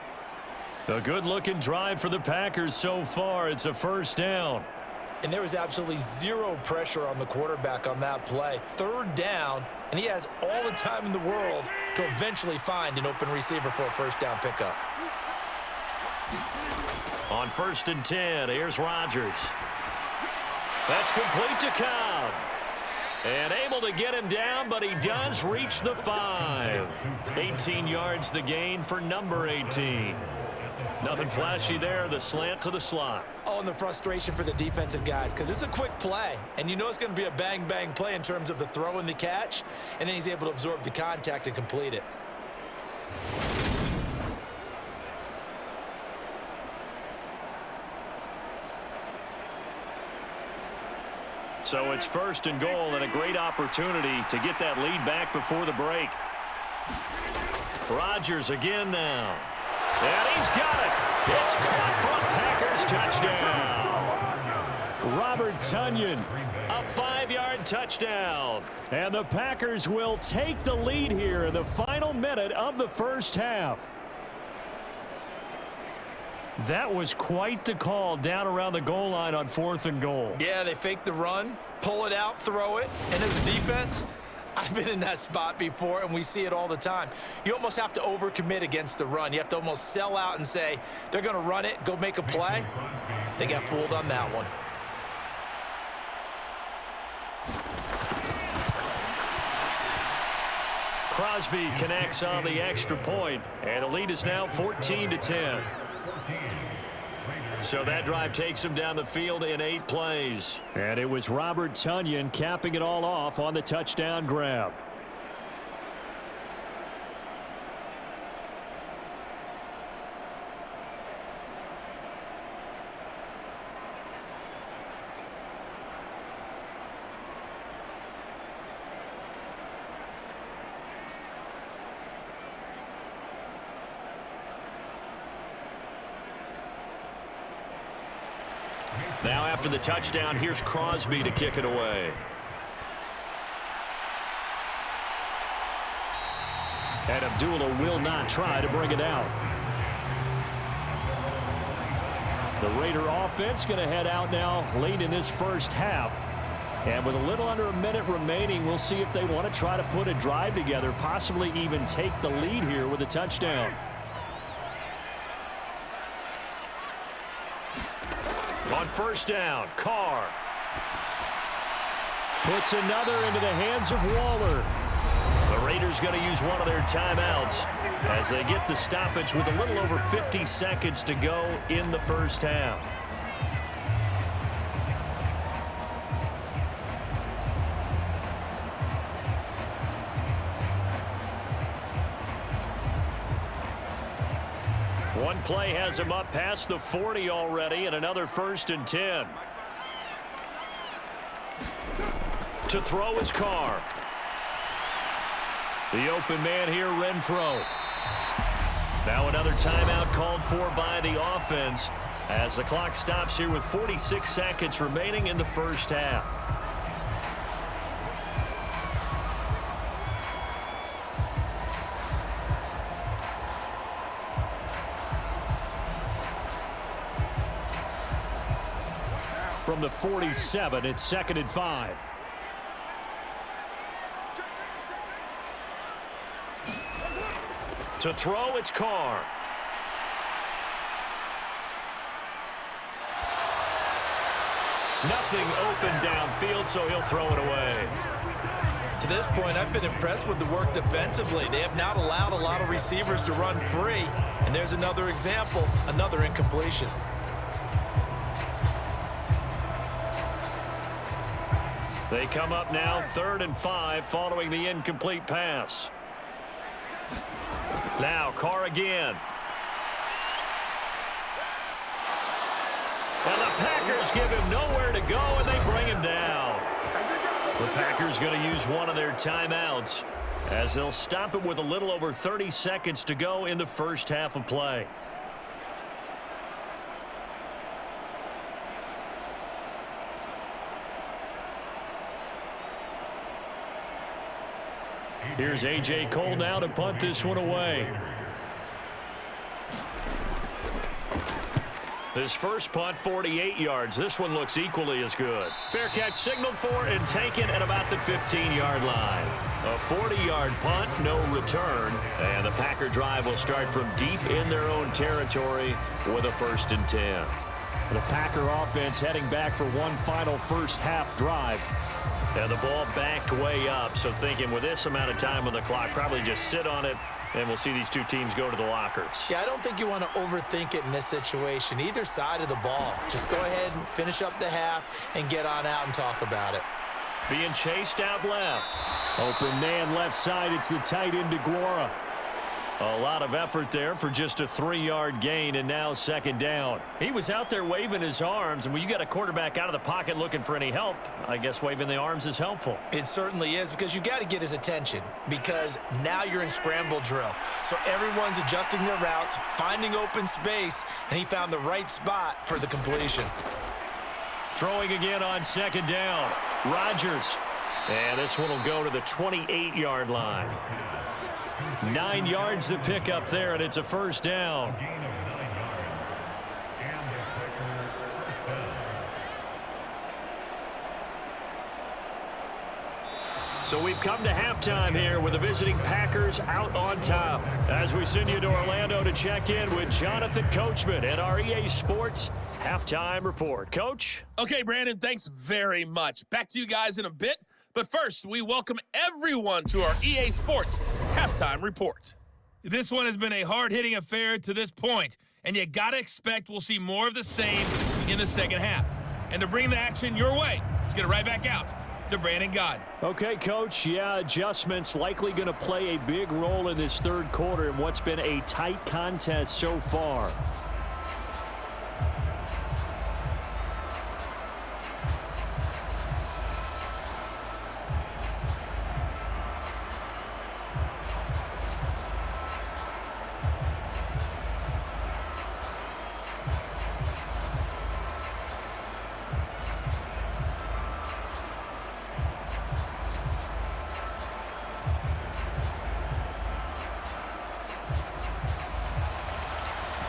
A good-looking drive for the Packers so far. It's a 1st down. And there was absolutely zero pressure on the quarterback on that play. 3rd down, and he has all the time in the world to eventually find an open receiver for a 1st down pickup. On 1st and 10, here's Rodgers. That's complete to Cobb. And able to get him down, but he does reach the 5. 18 yards the gain for number 18. Nothing flashy there, the slant to the slot. Oh, and the frustration for the defensive guys, because it's a quick play, and you know it's going to be a bang-bang play in terms of the throw and the catch, and then he's able to absorb the contact and complete it. So it's 1st and goal and a great opportunity to get that lead back before the break. Rodgers again now. And he's got it. It's caught for a Packers touchdown. Robert Tonyan, a 5-yard touchdown. And the Packers will take the lead here in the final minute of the first half. That was quite the call down around the goal line on 4th and goal. Yeah, they fake the run, pull it out, throw it, and as a defense, I've been in that spot before, and we see it all the time. You almost have to overcommit against the run. You have to almost sell out and say, they're going to run it, go make a play. They got fooled on that one. Crosby connects on the extra point, and the lead is now 14-10. So that drive takes him down the field in 8 plays. And it was Robert Tonyan capping it all off on the touchdown grab. Now after the touchdown, here's Crosby to kick it away. And Abdullah will not try to bring it out. The Raider offense going to head out now late in this first half. And with a little under a minute remaining, we'll see if they want to try to put a drive together, possibly even take the lead here with a touchdown. On 1st down, Carr puts another into the hands of Waller. The Raiders going to use one of their timeouts as they get the stoppage with a little over 50 seconds to go in the first half. One play has him up past the 40 already, and another 1st and 10. To throw his Carr. The open man here, Renfro. Now another timeout called for by the offense as the clock stops here with 46 seconds remaining in the first half. From the 47, it's 2nd and 5. To throw, it's Carr. Nothing open downfield, so he'll throw it away. To this point, I've been impressed with the work defensively. They have not allowed a lot of receivers to run free. And there's another example, another incompletion. They come up now 3rd and 5 following the incomplete pass. Now Carr again. And the Packers give him nowhere to go, and they bring him down. The Packers going to use one of their timeouts as they'll stop it with a little over 30 seconds to go in the first half of play. Here's A.J. Cole now to punt this one away. His first punt, 48 yards. This one looks equally as good. Fair catch signaled for and taken at about the 15-yard line. A 40-yard punt, no return. And the Packer drive will start from deep in their own territory with a 1st and 10. The Packer offense heading back for one final first half drive. And the ball backed way up, so thinking with this amount of time on the clock, probably just sit on it, and we'll see these two teams go to the lockers. Yeah, I don't think you want to overthink it in this situation. Either side of the ball. Just go ahead and finish up the half and get on out and talk about it. Being chased out left. Open man left side. It's the tight end DeGuara. A lot of effort there for just a 3-yard gain, and now second down. He was out there waving his arms, and when you got a quarterback out of the pocket looking for any help, I guess waving the arms is helpful. It certainly is, because you got to get his attention, because now you're in scramble drill. So everyone's adjusting their routes, finding open space, and he found the right spot for the completion. Throwing again on second down. Rodgers. And this one will go to the 28-yard line. 9 yards to pick up there, and it's a first down. Gain of 9 yards. And the kicker, first down. So we've come to halftime here with the visiting Packers out on top. As we send you to Orlando to check in with Jonathan Coachman at our EA Sports Halftime Report. Coach? Okay, Brandon, thanks very much. Back to you guys in a bit. But first, we welcome everyone to our EA Sports Halftime Report. This one has been a hard-hitting affair to this point, and you got to expect we'll see more of the same in the second half. And to bring the action your way, let's get it right back out to Brandon Gaudin. Okay, Coach. Yeah, adjustments likely going to play a big role in this third quarter in what's been a tight contest so far.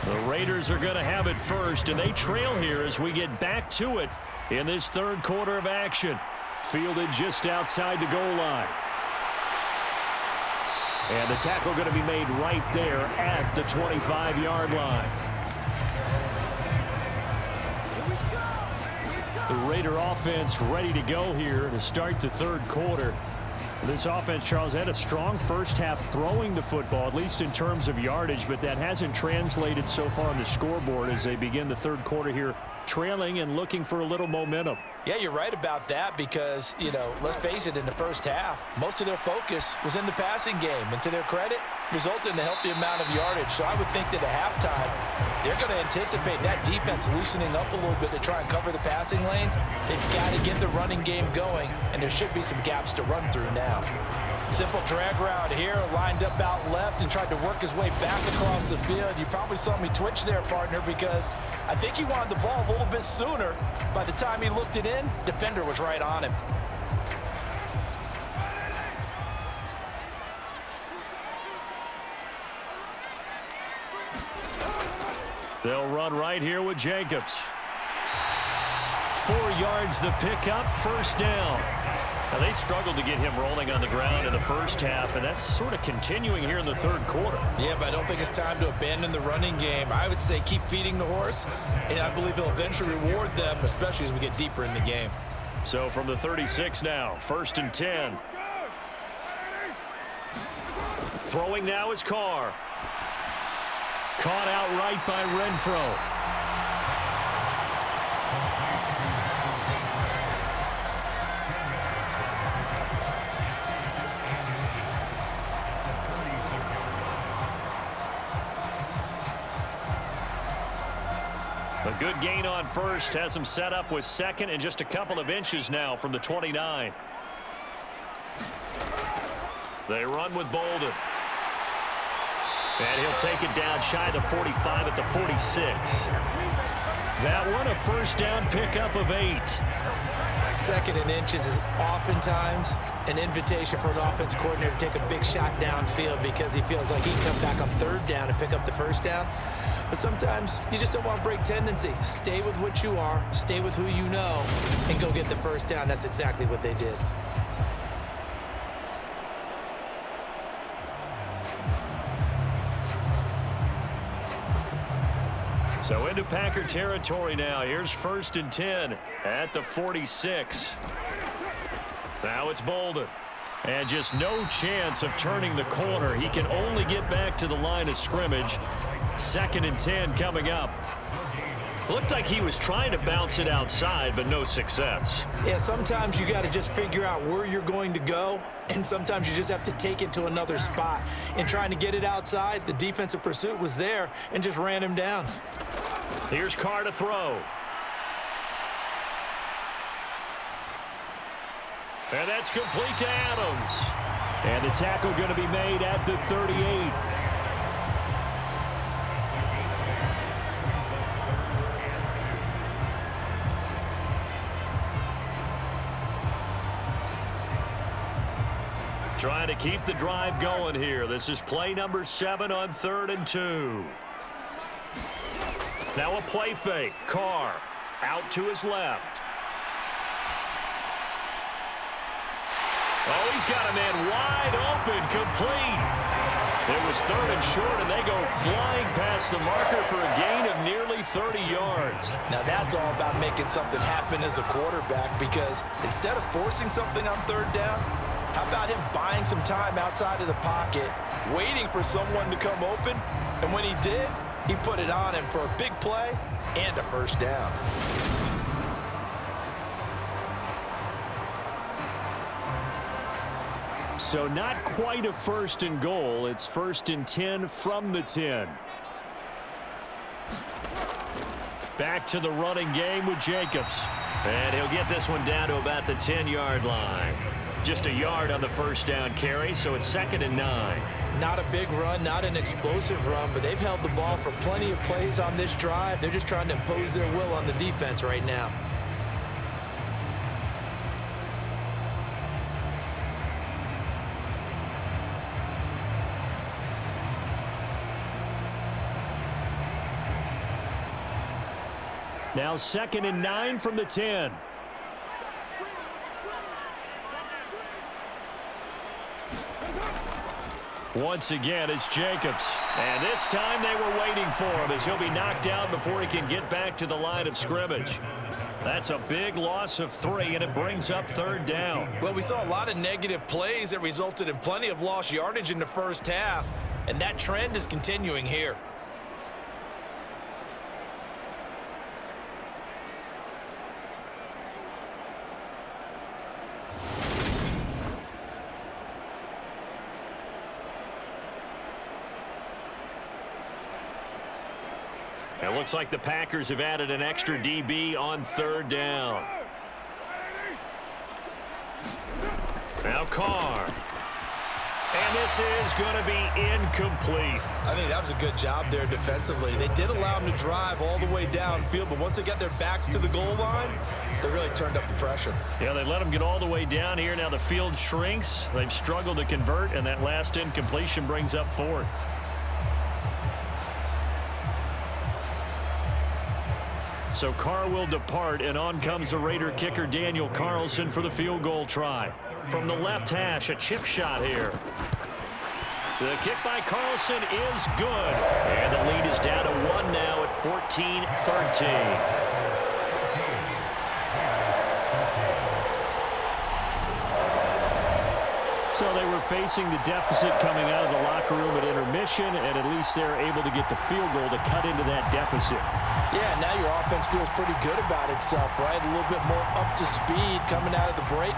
The Raiders are going to have it first, and they trail here as we get back to it in this third quarter of action. Fielded just outside the goal line. And the tackle going to be made right there at the 25-yard line. The Raider offense ready to go here to start the third quarter. This offense, Charles, had a strong first half throwing the football, at least in terms of yardage, but that hasn't translated so far on the scoreboard as they begin the third quarter here, trailing and looking for a little momentum. Yeah, you're right about that because, let's face it, in the first half, most of their focus was in the passing game. And to their credit, resulted in a healthy amount of yardage. So I would think that at halftime, they're going to anticipate that defense loosening up a little bit to try and cover the passing lanes. They've got to get the running game going, and there should be some gaps to run through now. Simple drag route here, lined up out left and tried to work his way back across the field. You probably saw me twitch there, partner, because I think he wanted the ball a little bit sooner. By the time he looked it in, defender was right on him. They'll run right here with Jacobs. 4 yards the pickup, first down. Now, they struggled to get him rolling on the ground in the first half, and that's sort of continuing here in the third quarter. Yeah, but I don't think it's time to abandon the running game. I would say keep feeding the horse, and I believe he'll eventually reward them, especially as we get deeper in the game. So from the 36 now, 1st and 10. Throwing now is Carr. Caught outright by Renfro. A good gain on first, has him set up with second and just a couple of inches now from the 29. They run with Bolden. And he'll take it down shy of the 45 at the 46. That one a first down pickup of 8. Second and inches is oftentimes an invitation for an offense coordinator to take a big shot downfield because he feels like he can come back on third down and pick up the first down. But sometimes you just don't want to break tendency. Stay with what you are, stay with who you know, and go get the first down. That's exactly what they did. So into Packer territory now. Here's 1st and 10 at the 46. Now it's Bolden. And just no chance of turning the corner. He can only get back to the line of scrimmage. 2nd and 10 coming up. Looked like he was trying to bounce it outside, but no success. Yeah, sometimes you got to just figure out where you're going to go, and sometimes you just have to take it to another spot. In trying to get it outside, the defensive pursuit was there and just ran him down. Here's Carr to throw. And that's complete to Adams. And the tackle going to be made at the 38. Trying to keep the drive going here. This is play number 7 on 3rd and 2. Now a play fake. Carr out to his left. Oh, he's got a man wide open, complete. It was 3rd and short, and they go flying past the marker for a gain of nearly 30 yards. Now that's all about making something happen as a quarterback, because instead of forcing something on 3rd down, how about him buying some time outside of the pocket, waiting for someone to come open, and when he did, he put it on him for a big play and a 1st down. So not quite a 1st and goal. It's 1st and 10 from the 10. Back to the running game with Jacobs. And he'll get this one down to about the 10-yard line. Just a yard on the 1st down carry, so it's 2nd and 9. Not a big run, not an explosive run, but they've held the ball for plenty of plays on this drive. They're just trying to impose their will on the defense right now. Now 2nd and 9 from the 10. Once again, it's Jacobs. And this time they were waiting for him, as he'll be knocked down before he can get back to the line of scrimmage. That's a big loss of 3, and it brings up 3rd down. Well, we saw a lot of negative plays that resulted in plenty of lost yardage in the 1st half, and that trend is continuing here. It looks like the Packers have added an extra DB on 3rd down. Now Carr. And this is going to be incomplete. I think that was a good job there defensively. They did allow him to drive all the way downfield, but once they got their backs to the goal line, they really turned up the pressure. Yeah, they let him get all the way down here. Now the field shrinks. They've struggled to convert, and that last incompletion brings up 4th. So Carr will depart, and on comes the Raider kicker Daniel Carlson for the field goal try. From the left hash, a chip shot here. The kick by Carlson is good. And the lead is down to 1 now at 14-13. So they were facing the deficit coming out of the locker room at intermission, and at least they're able to get the field goal to cut into that deficit. Yeah, now your offense feels pretty good about itself, right? A little bit more up to speed coming out of the break.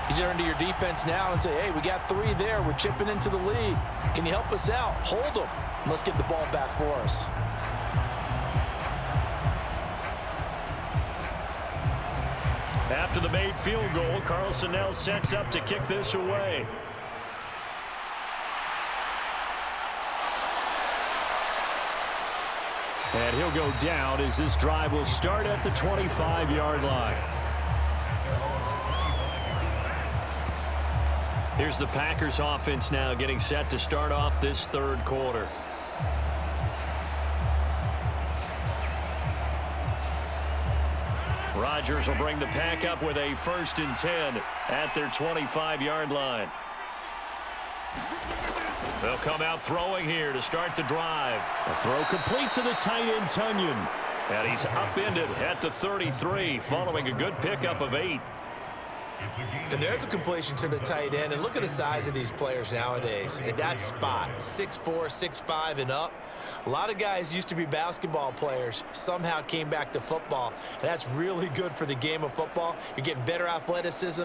You turn to your defense now and say, hey, we got 3 there. We're chipping into the lead. Can you help us out? Hold them. And let's get the ball back for us. After the made field goal, Carlson now sets up to kick this away. And he'll go down as this drive will start at the 25-yard line. Here's the Packers offense now getting set to start off this 3rd quarter. Rodgers will bring the pack up with a 1st and 10 at their 25-yard line. They'll come out throwing here to start the drive. A throw complete to the tight end, Tunyon. And he's upended at the 33 following a good pickup of 8. And there's a completion to the tight end. And look at the size of these players nowadays. At that spot, 6'4", 6'5", and up. A lot of guys used to be basketball players, somehow came back to football. And that's really good for the game of football. You're getting better athleticism,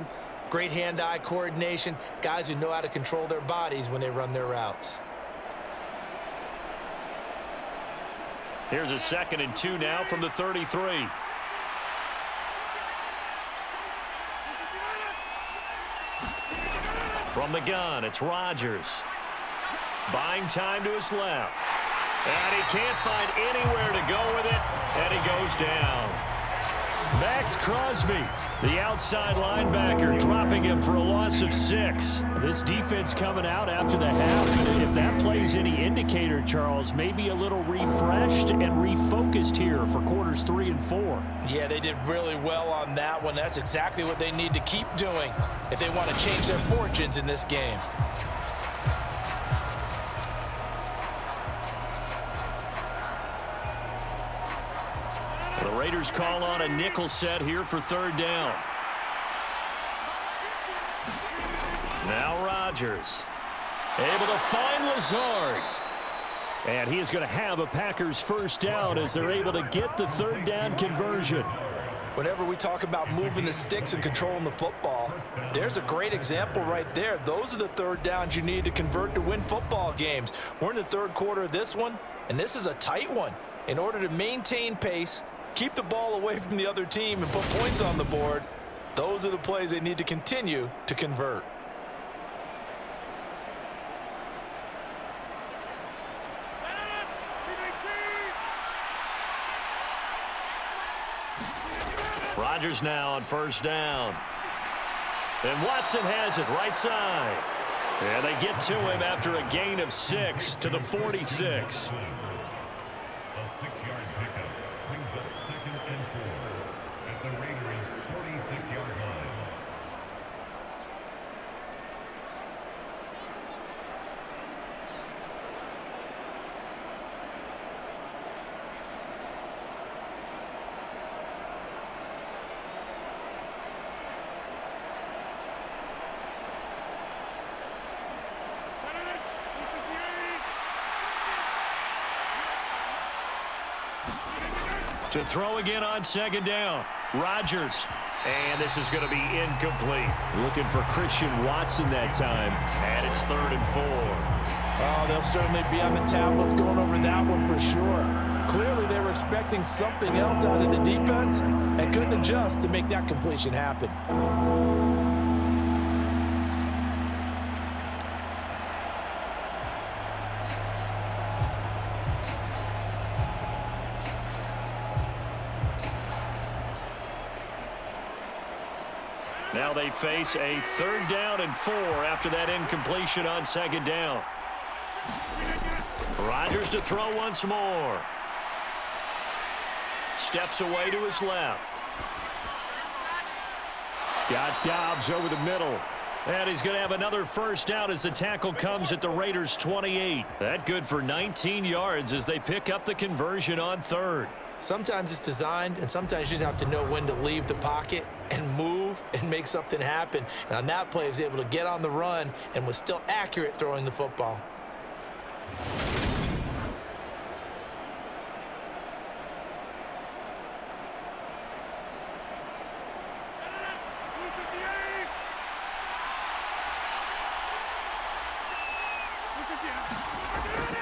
great hand-eye coordination, guys who know how to control their bodies when they run their routes. Here's a 2nd and 2 now from the 33. From the gun, it's Rodgers. Buying time to his left. And he can't find anywhere to go with it, and he goes down. Max Crosby, the outside linebacker, dropping him for a loss of 6. This defense coming out after the half, and if that plays any indicator, Charles, maybe a little refreshed and refocused here for quarters 3 and 4. Yeah, they did really well on that one. That's exactly what they need to keep doing if they want to change their fortunes in this game. The Raiders call on a nickel set here for 3rd down. Now Rodgers, able to find Lazard. And he is going to have a Packers 1st down as they're able to get the 3rd down conversion. Whenever we talk about moving the sticks and controlling the football, there's a great example right there. Those are the 3rd downs you need to convert to win football games. We're in the 3rd quarter of this one, and this is a tight one. In order to maintain pace, keep the ball away from the other team, and put points on the board, those are the plays they need to continue to convert. Rodgers now on 1st down. And Watson has it right side. And they get to him after a gain of 6 to the 46. A 6-yard pickup brings up 2nd and 4 at the Raiders' 46-yard line. To throw again on 2nd down. Rodgers. And this is going to be incomplete. Looking for Christian Watson that time. And it's 3rd and 4. Oh, they'll certainly be on the tablets going over that one for sure. Clearly, they were expecting something else out of the defense and couldn't adjust to make that completion happen. Now they face a 3rd down and 4 after that incompletion on 2nd down. Rodgers to throw once more. Steps away to his left. Got Dobbs over the middle. And he's going to have another 1st down as the tackle comes at the Raiders' 28. That good for 19 yards as they pick up the conversion on 3rd. Sometimes it's designed, and sometimes you just have to know when to leave the pocket and move and make something happen. And on that play, he was able to get on the run and was still accurate throwing the football.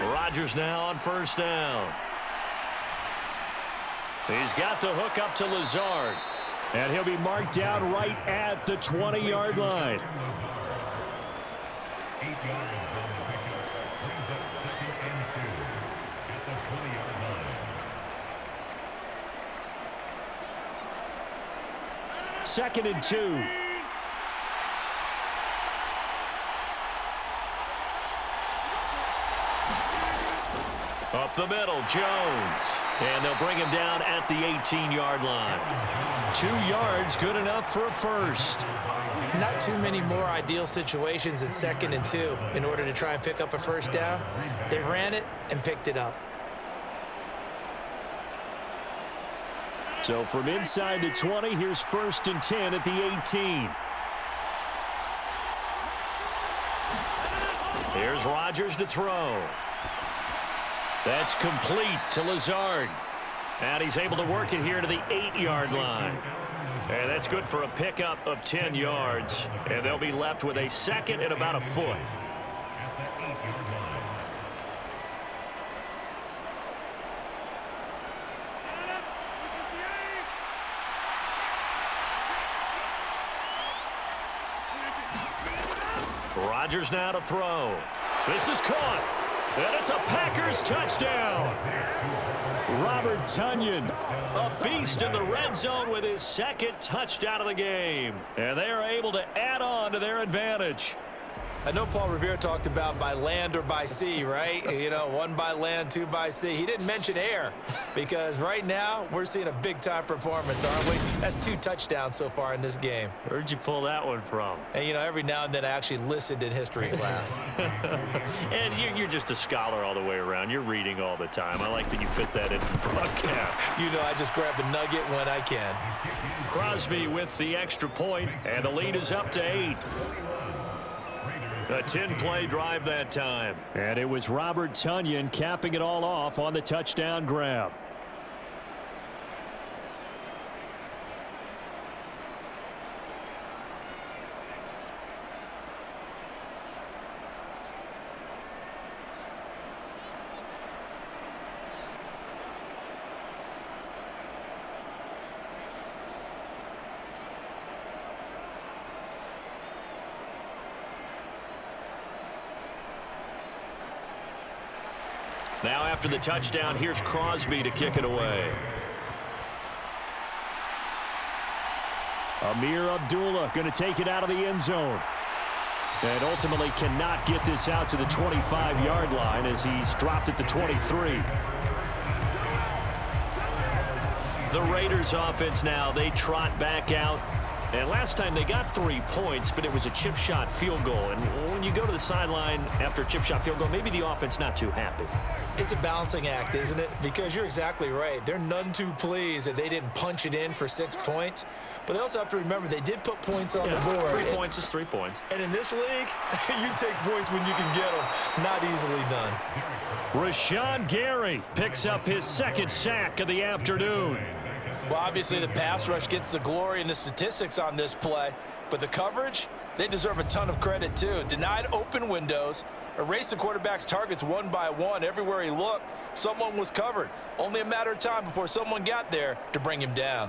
Rodgers now on 1st down. He's got the hook up to Lazard. And he'll be marked down right at the 20-yard line. 8 yards on the pickup brings up 2nd and 2 at the 20-yard line. 2nd and 2. Up the middle, Jones. And they'll bring him down at the 18-yard line. 2 yards, good enough for a 1st. Not too many more ideal situations at 2nd and 2 in order to try and pick up a 1st down. They ran it and picked it up. So from inside the 20, here's 1st and 10 at the 18. Here's Rodgers to throw. That's complete to Lazard. And he's able to work it here to the 8-yard line. And that's good for a pickup of 10 yards. And they'll be left with a second and about a foot. Rodgers now to throw. This is caught. And it's a Packers touchdown. Robert Tonyan, a beast in the red zone with his second touchdown of the game. And they are able to add on to their advantage. I know Paul Revere talked about by land or by sea, right? You know, 1 by land, 2 by sea. He didn't mention air because right now we're seeing a big-time performance, aren't we? That's 2 touchdowns so far in this game. Where'd you pull that one from? And, you know, every now and then I actually listened in history class. And you're just a scholar all the way around. You're reading all the time. I like that you fit that into the broadcast. You know, I just grab a nugget when I can. Crosby with the extra point, and the lead is up to 8. A 10-play drive that time. And it was Robert Tonyan capping it all off on the touchdown grab. Now after the touchdown, here's Crosby to kick it away. Amir Abdullah going to take it out of the end zone. And ultimately cannot get this out to the 25-yard line as he's dropped at the 23. The Raiders offense now, they trot back out. And last time they got 3 points, but it was a chip shot field goal. And when you go to the sideline after a chip shot field goal, maybe the offense not too happy. It's a balancing act, isn't it? Because you're exactly right. They're none too pleased that they didn't punch it in for 6 points. But they also have to remember they did put points on the board. 3 points is 3 points. And in this league, you take points when you can get them. Not easily done. Rashawn Gary picks up his second sack of the afternoon. Well, obviously the pass rush gets the glory and the statistics on this play, but the coverage, they deserve a ton of credit too. Denied open windows, erased the quarterback's targets 1 by 1. Everywhere he looked, someone was covered. Only a matter of time before someone got there to bring him down.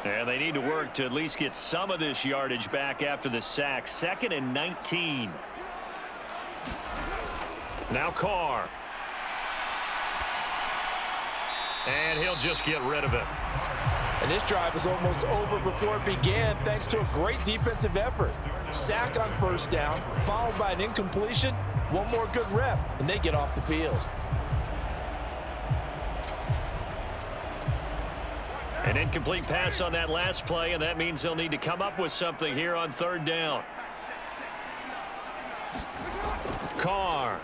And they need to work to at least get some of this yardage back after the sack. 2nd and 19. Now Carr. And he'll just get rid of it. And this drive was almost over before it began thanks to a great defensive effort. Sack on first down, followed by an incompletion. One more good rep, and they get off the field. An incomplete pass on that last play, and that means they'll need to come up with something here on 3rd down. Carr.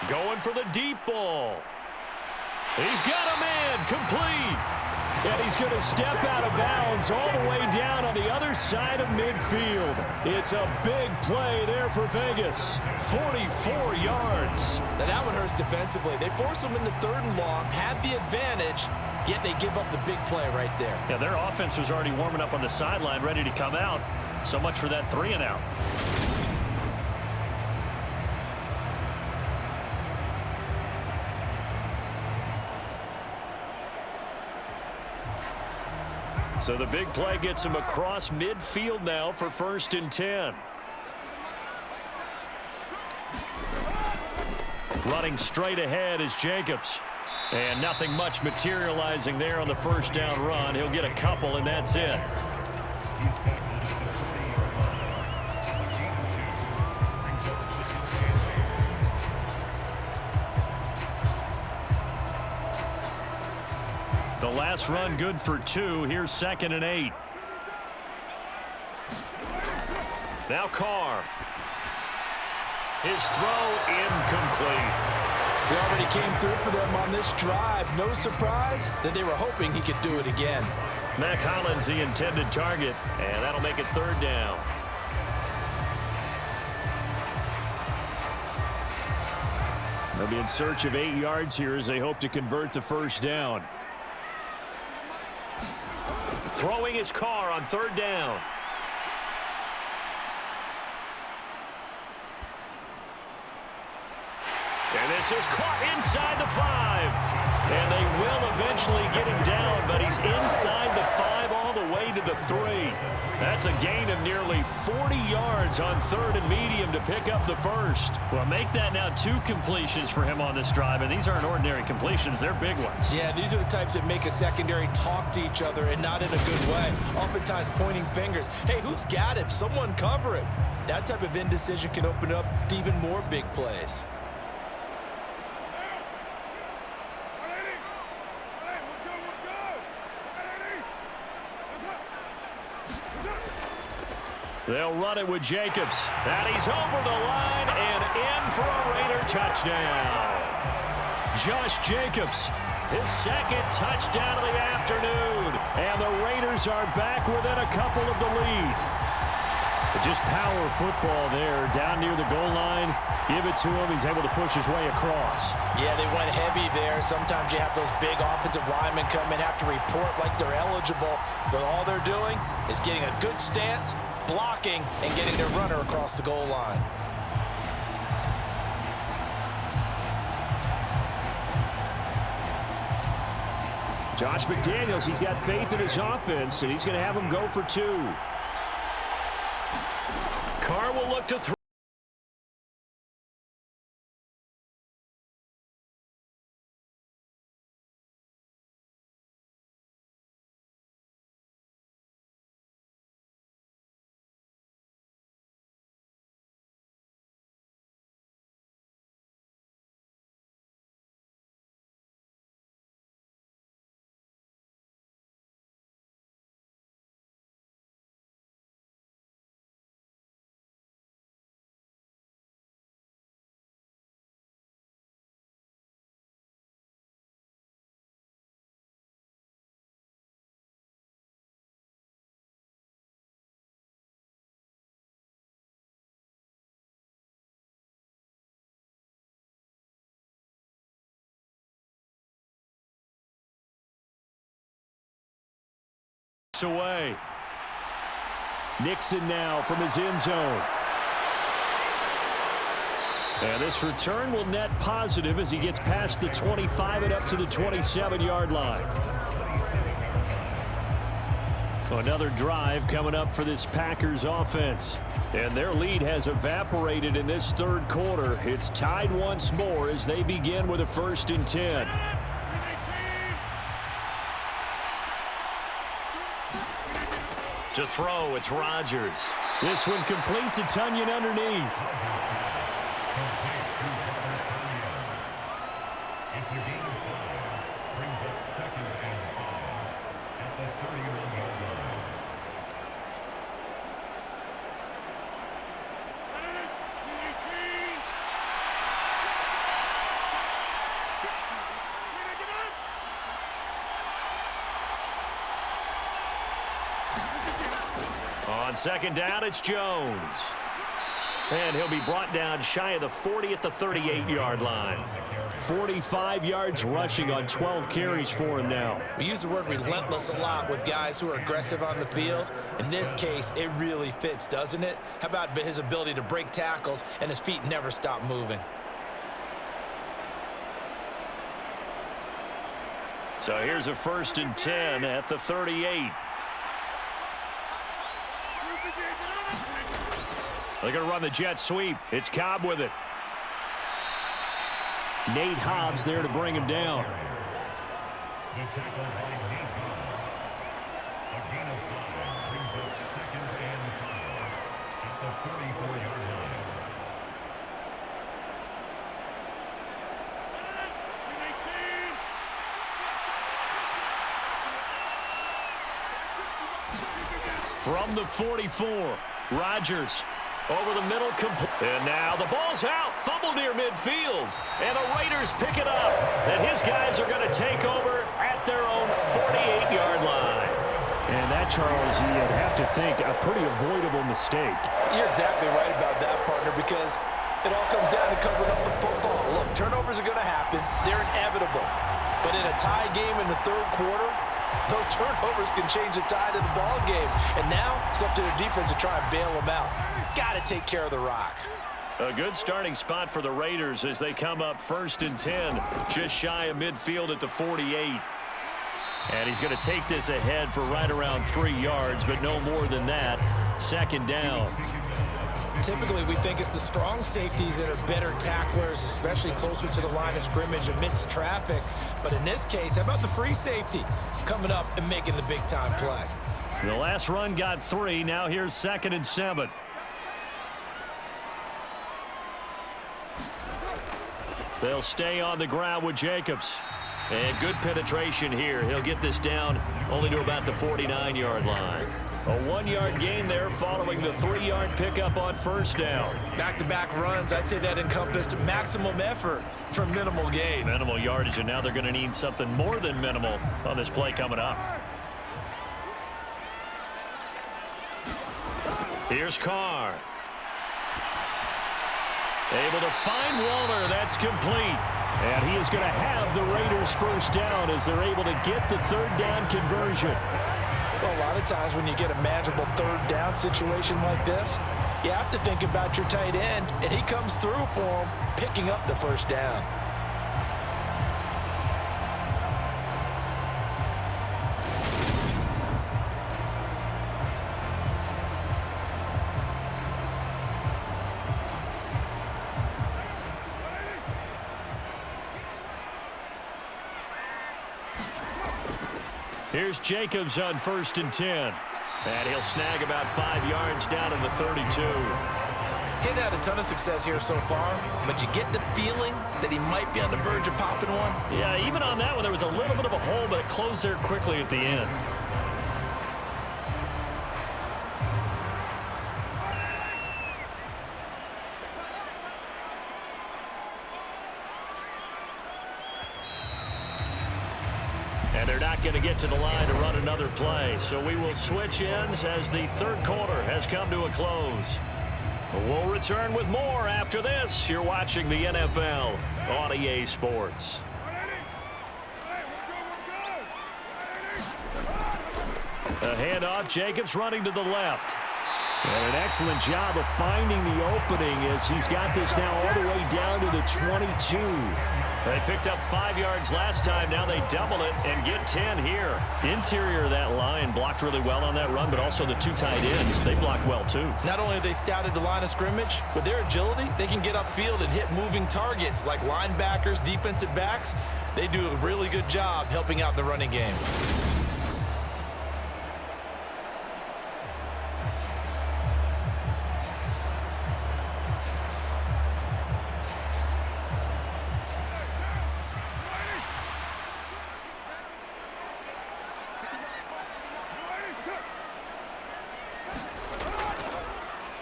Going for the deep ball. He's got a man, complete. And he's going to step out of bounds all the way down on the other side of midfield. It's a big play there for Vegas. 44 yards. Now that one hurts defensively. They force them into 3rd and long, had the advantage, yet they give up the big play right there. Yeah, their offense was already warming up on the sideline, ready to come out. So much for that 3 and out. So the big play gets him across midfield now for 1st and 10. Running straight ahead is Jacobs. And nothing much materializing there on the 1st down run. He'll get a couple, and that's it. The last run good for 2. Here's 2nd and 8. Now Carr. His throw incomplete. He already came through for them on this drive. No surprise that they were hoping he could do it again. Mac Hollins, the intended target, and that'll make it 3rd down. They'll be in search of 8 yards here as they hope to convert the 1st down. Throwing his car on 3rd down. And this is caught inside the 5. And they will eventually get him down, but he's inside the 5 all the way to the 3. That's a gain of nearly 40 yards on 3rd and medium to pick up the 1st. Well, make that now 2 completions for him on this drive, and these aren't ordinary completions. They're big ones. Yeah, these are the types that make a secondary talk to each other and not in a good way. Oftentimes pointing fingers. Hey, who's got him? Someone cover him. That type of indecision can open up to even more big plays. They'll run it with Jacobs. And he's over the line and in for a Raider touchdown. Josh Jacobs, his 2nd touchdown of the afternoon. And the Raiders are back within a couple of the lead. But just power football there down near the goal line. Give it to him. He's able to push his way across. Yeah, they went heavy there. Sometimes you have those big offensive linemen come in, have to report like they're eligible. But all they're doing is getting a good stance, blocking, and getting their runner across the goal line. Josh McDaniels, he's got faith in his offense, and he's going to have him go for 2. Carr will look to throw. Away. Nixon now from his end zone. And this return will net positive as he gets past the 25 and up to the 27-yard line. Another drive coming up for this Packers offense. And their lead has evaporated in this 3rd quarter. It's tied once more as they begin with a 1st and 10. To throw, it's Rodgers. This one complete to Tunyon underneath. It's a gain of 5. Brings up 2nd and 5 at the 31-yard line. On 2nd down, it's Jones. And he'll be brought down shy of the 40 at the 38-yard line. 45 yards rushing on 12 carries for him now. We use the word relentless a lot with guys who are aggressive on the field. In this case, it really fits, doesn't it? How about his ability to break tackles and his feet never stop moving? So here's a 1st and 10 at the 38. They're going to run the jet sweep. It's Cobb with it. Nate Hobbs there to bring him down. The tackle by Nate Hobbs. A gain of 5 brings up 2nd and 5 at the 34-yard line. From the 44, Rodgers Over the middle, and now the ball's out. Fumble near midfield. And the Raiders pick it up. And his guys are going to take over at their own 48-yard line. And that, Charles, you'd have to think a pretty avoidable mistake. You're exactly right about that, partner, because it all comes down to covering up the football. Look, turnovers are going to happen. They're inevitable. But in a tie game in the third quarter, those turnovers can change the tide of the ball game. And now it's up to their defense to try and bail them out. Got to take care of the rock. A good starting spot for the Raiders as they come up 1st and 10, just shy of midfield at the 48. And he's going to take this ahead for right around 3 yards, but no more than that. 2nd down. Typically, we think it's the strong safeties that are better tacklers, especially closer to the line of scrimmage amidst traffic. But in this case, how about the free safety coming up and making the big-time play? The last run got 3. Now here's 2nd and 7. They'll stay on the ground with Jacobs. And good penetration here. He'll get this down only to about the 49-yard line. A 1-yard gain there following the 3-yard pickup on 1st down. Back-to-back runs, I'd say that encompassed maximum effort for minimal gain. Minimal yardage, and now they're going to need something more than minimal on this play coming up. Here's Carr. Able to find Waller. That's complete. And he is going to have the Raiders 1st down as they're able to get the 3rd down conversion. Well, a lot of times when you get a manageable 3rd down situation like this, you have to think about your tight end, and he comes through for him, picking up the 1st down. Here's Jacobs on 1st and 10. And he'll snag about 5 yards down to the 32. He'd had a ton of success here so far, but you get the feeling that he might be on the verge of popping one. Yeah, even on that one, there was a little bit of a hole, but it closed there quickly at the end. And they're not going to get to the line to run another play. So we will switch ends as the 3rd quarter has come to a close. We'll return with more after this. You're watching the NFL on EA Sports. A handoff. Jacobs running to the left. And an excellent job of finding the opening as he's got this now all the way down to the 22. They picked up 5 yards last time. Now they double it and get 10 here. Interior of that line blocked really well on that run, but also the 2 tight ends, they blocked well too. Not only have they scouted the line of scrimmage, with their agility, they can get upfield and hit moving targets like linebackers, defensive backs. They do a really good job helping out the running game.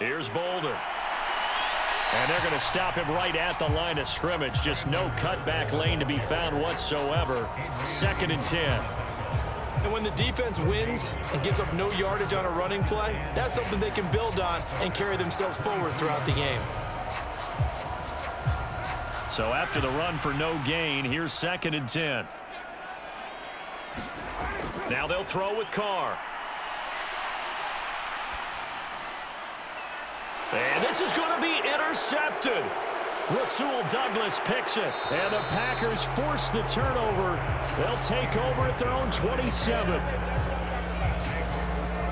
Here's Bolden. And they're going to stop him right at the line of scrimmage. Just no cutback lane to be found whatsoever. 2nd and 10. And when the defense wins and gives up no yardage on a running play, that's something they can build on and carry themselves forward throughout the game. So after the run for no gain, here's 2nd and 10. Now they'll throw with Carr. And this is going to be intercepted. Rasul Douglas picks it. And the Packers force the turnover. They'll take over at their own 27.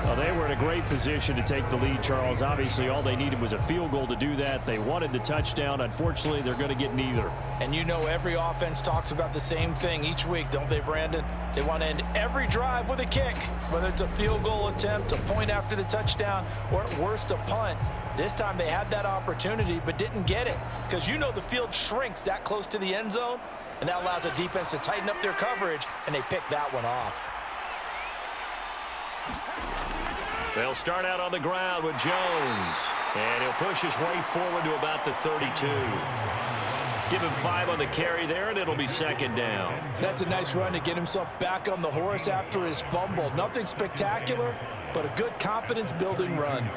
Well, they were in a great position to take the lead, Charles. Obviously, all they needed was a field goal to do that. They wanted the touchdown. Unfortunately, they're going to get neither. And you know every offense talks about the same thing each week, don't they, Brandon? They want to end every drive with a kick, whether it's a field goal attempt, a point after the touchdown, or at worst, a punt. This time they had that opportunity but didn't get it because you know the field shrinks that close to the end zone, and that allows a defense to tighten up their coverage, and they pick that one off. They'll start out on the ground with Jones. And he'll push his way forward to about the 32. Give him 5 on the carry there, and it'll be second down. That's a nice run to get himself back on the horse after his fumble. Nothing spectacular, but a good confidence-building run.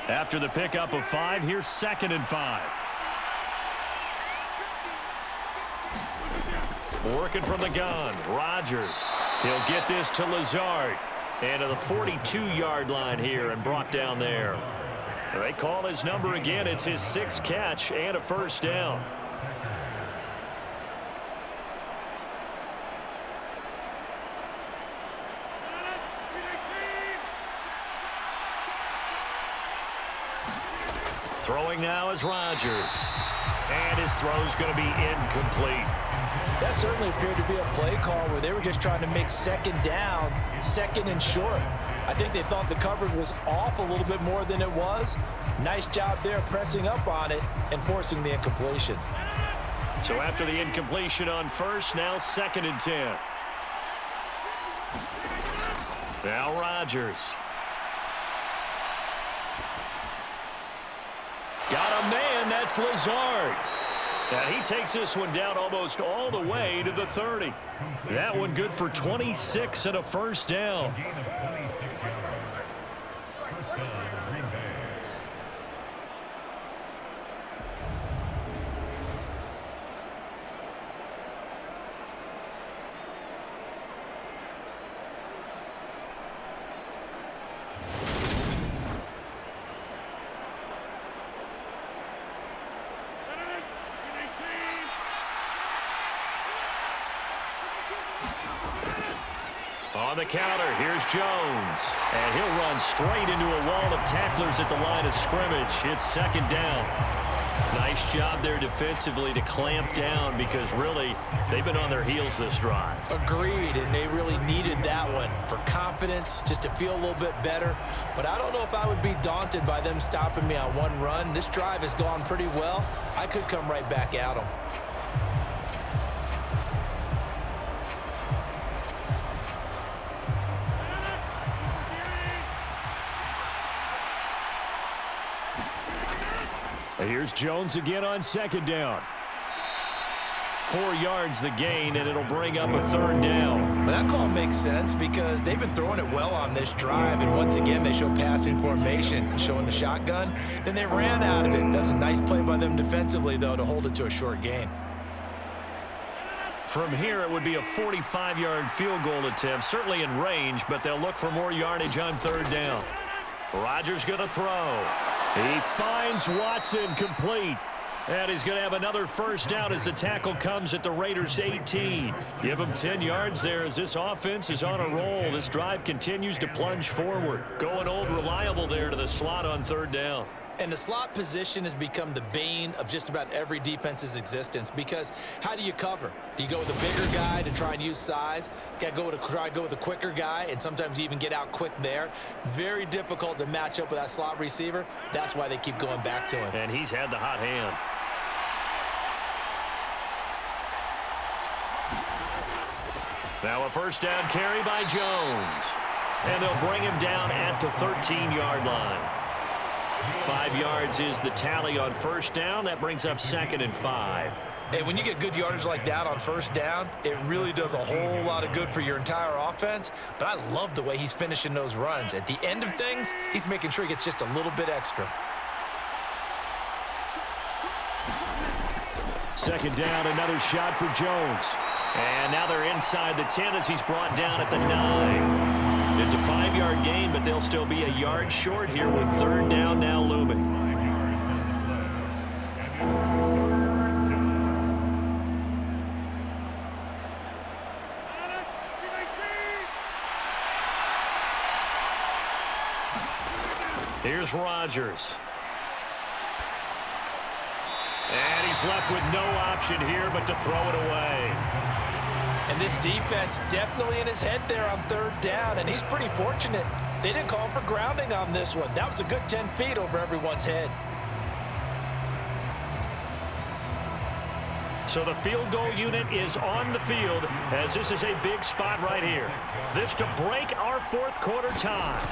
After the pickup of 5, here's 2nd and 5. Working from the gun, Rodgers. He'll get this to Lazard. And to the 42-yard line here and brought down there. They call his number again. It's his 6th catch and a first down. Throwing now is Rodgers. And his throw's going to be incomplete. That certainly appeared to be a play call where they were just trying to make second down, second and short. I think they thought the coverage was off a little bit more than it was. Nice job there pressing up on it and forcing the incompletion. So after the incompletion on first, now 2nd and 10. Now Rodgers. Got a man, that's Lazard. And he takes this one down almost all the way to the 30. That one good for 26 and a first down. Gain of 26 yards. First down, Green Bay. On the counter, here's Jones. And he'll run straight into a wall of tacklers at the line of scrimmage. It's second down. Nice job there defensively to clamp down because really they've been on their heels this drive. Agreed, and they really needed that one for confidence, just to feel a little bit better. But I don't know if I would be daunted by them stopping me on one run. This drive has gone pretty well. I could come right back at them. Here's Jones again on second down. 4 yards the gain, and it'll bring up a third down. But that call makes sense because they've been throwing it well on this drive, and once again they show passing formation, showing the shotgun. Then they ran out of it. That's a nice play by them defensively, though, to hold it to a short gain. From here, it would be a 45-yard field goal attempt, certainly in range, but they'll look for more yardage on third down. Rodgers going to throw. He finds Watson complete. And he's going to have another first down as the tackle comes at the Raiders' 18. Give him 10 yards there as this offense is on a roll. This drive continues to plunge forward. Going old reliable there to the slot on third down. And the slot position has become the bane of just about every defense's existence because how do you cover? Do you go with a bigger guy to try and use size? Got to try to go with a quicker guy, and sometimes you even get out quick there. Very difficult to match up with that slot receiver. That's why they keep going back to him. And he's had the hot hand. Now a first down carry by Jones. And they'll bring him down at the 13-yard line. 5 yards is the tally on first down. That brings up 2nd and 5. Hey, when you get good yardage like that on first down, it really does a whole lot of good for your entire offense. But I love the way he's finishing those runs. At the end of things, he's making sure he gets just a little bit extra. Second down, another shot for Jones. And now they're inside the 10 as he's brought down at the 9. It's a 5-yard gain, but they'll still be a yard short here with third down now looming. Here's Rodgers. And he's left with no option here but to throw it away. And this defense definitely in his head there on third down, and he's pretty fortunate. They didn't call him for grounding on this one. That was a good 10 feet over everyone's head. So the field goal unit is on the field as this is a big spot right here. This to break our fourth quarter tie.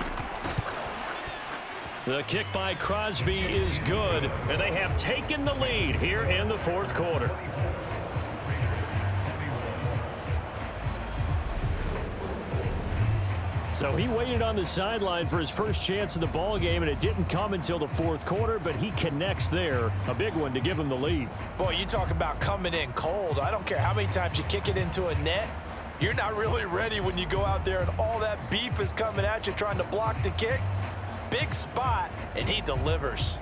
The kick by Crosby is good, and they have taken the lead here in the fourth quarter. So he waited on the sideline for his first chance in the ball game, and it didn't come until the fourth quarter, but he connects there. A big one to give him the lead. Boy, you talk about coming in cold. I don't care how many times you kick it into a net. You're not really ready when you go out there and all that beef is coming at you trying to block the kick. Big spot, and he delivers.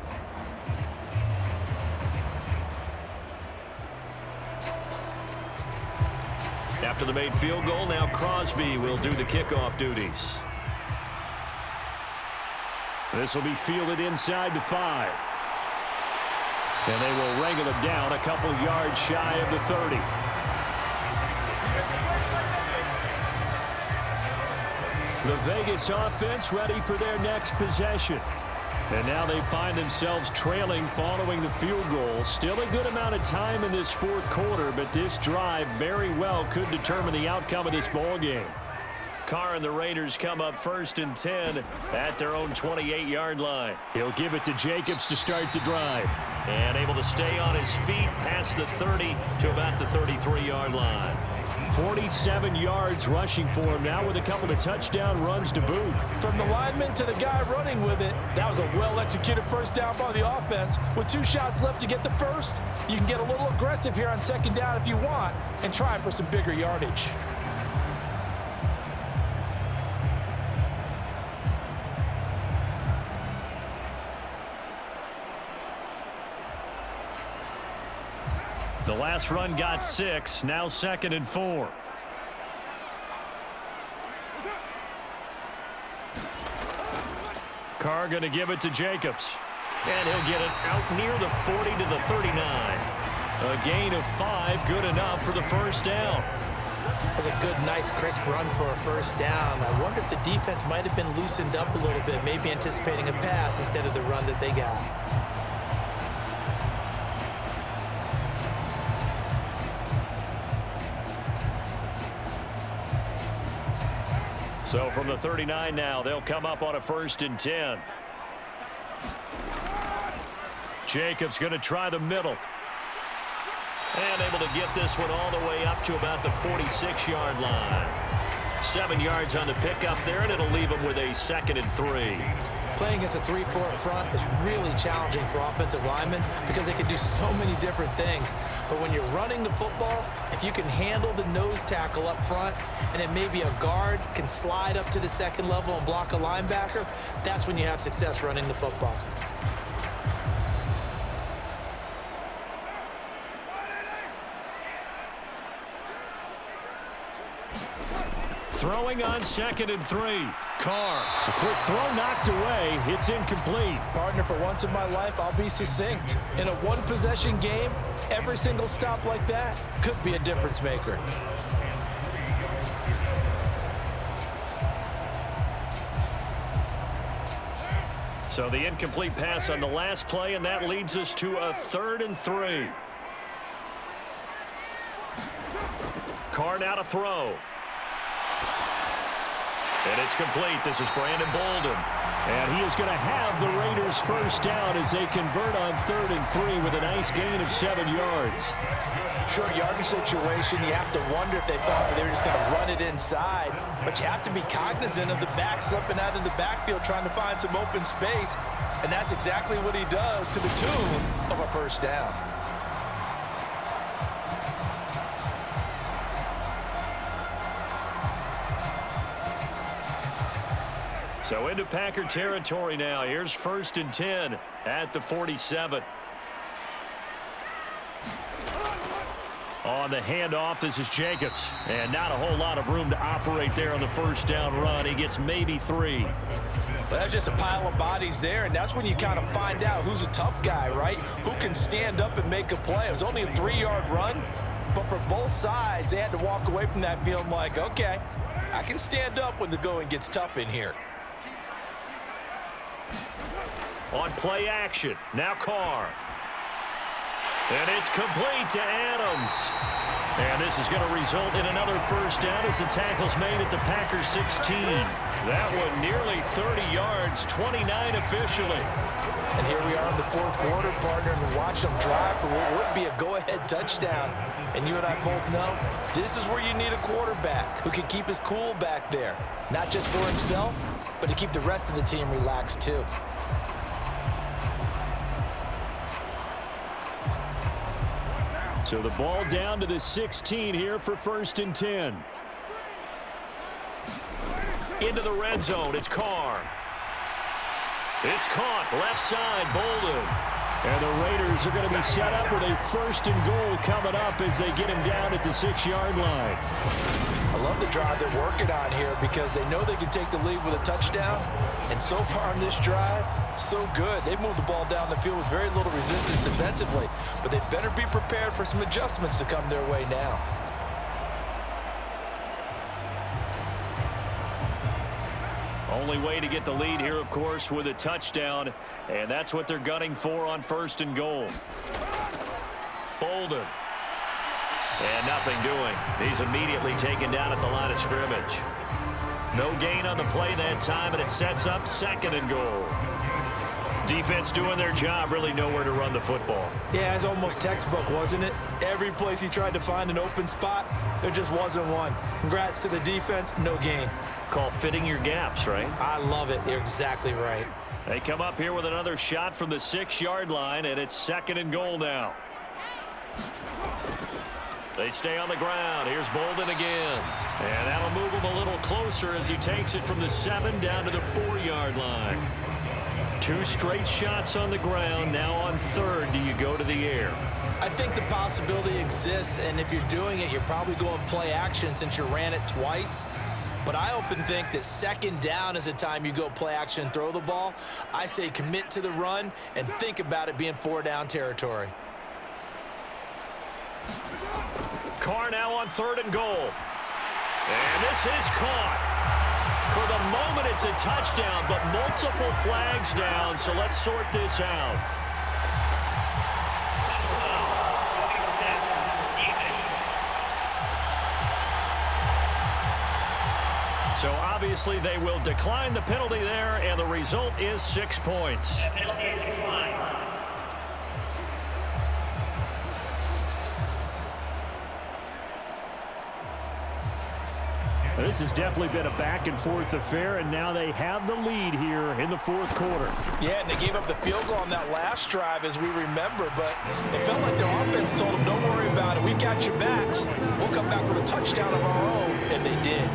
After the made field goal, now Crosby will do the kickoff duties. This will be fielded inside the 5. And they will wrangle it down a couple yards shy of the 30. The Vegas offense ready for their next possession. And now they find themselves trailing following the field goal. Still a good amount of time in this fourth quarter, but this drive very well could determine the outcome of this ball game. Carr and the Raiders come up 1st and 10 at their own 28-yard line. He'll give it to Jacobs to start the drive. And able to stay on his feet past the 30 to about the 33-yard line. 47 yards rushing for him now with a couple of touchdown runs to boot. From the lineman to the guy running with it, that was a well-executed first down by the offense. With 2 shots left to get the first, you can get a little aggressive here on second down if you want and try for some bigger yardage. The last run got 6, now 2nd and 4. Carr going to give it to Jacobs. And he'll get it out near the 40 to the 39. A gain of 5, good enough for the first down. That's a good, nice, crisp run for a first down. I wonder if the defense might have been loosened up a little bit, maybe anticipating a pass instead of the run that they got. So from the 39 now, they'll come up on a 1st and 10. Jacobs going to try the middle. And able to get this one all the way up to about the 46-yard line. 7 yards on the pickup there, and it'll leave him with a 2nd and 3. Playing against a 3-4 front is really challenging for offensive linemen because they can do so many different things. But when you're running the football, if you can handle the nose tackle up front and then maybe a guard can slide up to the 2nd level and block a linebacker, that's when you have success running the football. Throwing on 2nd and 3. Carr. A quick throw knocked away. It's incomplete. Partner, for once in my life, I'll be succinct. In a one-possession game, every single stop like that could be a difference maker. So the incomplete pass on the last play, and that leads us to a 3rd and 3. Carr now to throw. And it's complete. This is Brandon Bolden. And he is going to have the Raiders first down as they convert on 3rd and 3 with a nice gain of 7 yards. Short yardage situation, you have to wonder if they thought they were just going to run it inside. But you have to be cognizant of the back slipping out of the backfield trying to find some open space. And that's exactly what he does to the tune of a first down. So into Packer territory now. Here's 1st and 10 at the 47. On the handoff, this is Jacobs. And not a whole lot of room to operate there on the first down run. He gets maybe 3. Well, that's just a pile of bodies there, and that's when you kind of find out who's a tough guy, right? Who can stand up and make a play. It was only a 3-yard run, but for both sides, they had to walk away from that feeling like, okay, I can stand up when the going gets tough in here. On play action, now Carr. And it's complete to Adams. And this is going to result in another first down as the tackle's made at the Packers 16. That one nearly 30 yards, 29 officially. And here we are in the fourth quarter, partner, and watch them drive for what would be a go-ahead touchdown. And you and I both know this is where you need a quarterback who can keep his cool back there. Not just for himself, but to keep the rest of the team relaxed too. So the ball down to the 16 here for 1st and 10. Into the red zone, it's Carr. It's caught, left side, Bolden. And the Raiders are going to be set up with a 1st and goal coming up as they get him down at the 6-yard line. I love the drive they're working on here because they know they can take the lead with a touchdown. And so far on this drive, so good. They've moved the ball down the field with very little resistance defensively, but they better be prepared for some adjustments to come their way now. Only way to get the lead here, of course, with a touchdown, and that's what they're gunning for on 1st and goal. Bolden. And nothing doing. He's immediately taken down at the line of scrimmage. No gain on the play that time, and it sets up 2nd and goal. Defense doing their job, really nowhere to run the football. Yeah, it's almost textbook, wasn't it? Every place he tried to find an open spot, there just wasn't one. Congrats to the defense, no gain. Called fitting your gaps, right? I love it. You're exactly right. They come up here with another shot from the 6-yard line, and it's 2nd and goal now. They stay on the ground. Here's Bolden again. And that'll move him a little closer as he takes it from the 7 down to the 4-yard line. 2 straight shots on the ground. Now on 3rd, do you go to the air? I think the possibility exists, and if you're doing it, you're probably going play action since you ran it twice. But I often think that 2nd down is a time you go play action and throw the ball. I say commit to the run and think about it being 4-down territory. Carr now on 3rd and goal. And this is caught. For the moment, it's a touchdown, but multiple flags down, so let's sort this out. So obviously they will decline the penalty there, and the result is 6 points. This has definitely been a back-and-forth affair, and now they have the lead here in the 4th quarter. Yeah, and they gave up the field goal on that last drive, as we remember, but it felt like their offense told them, don't worry about it. We got your backs. We'll come back with a touchdown of our own, and they did.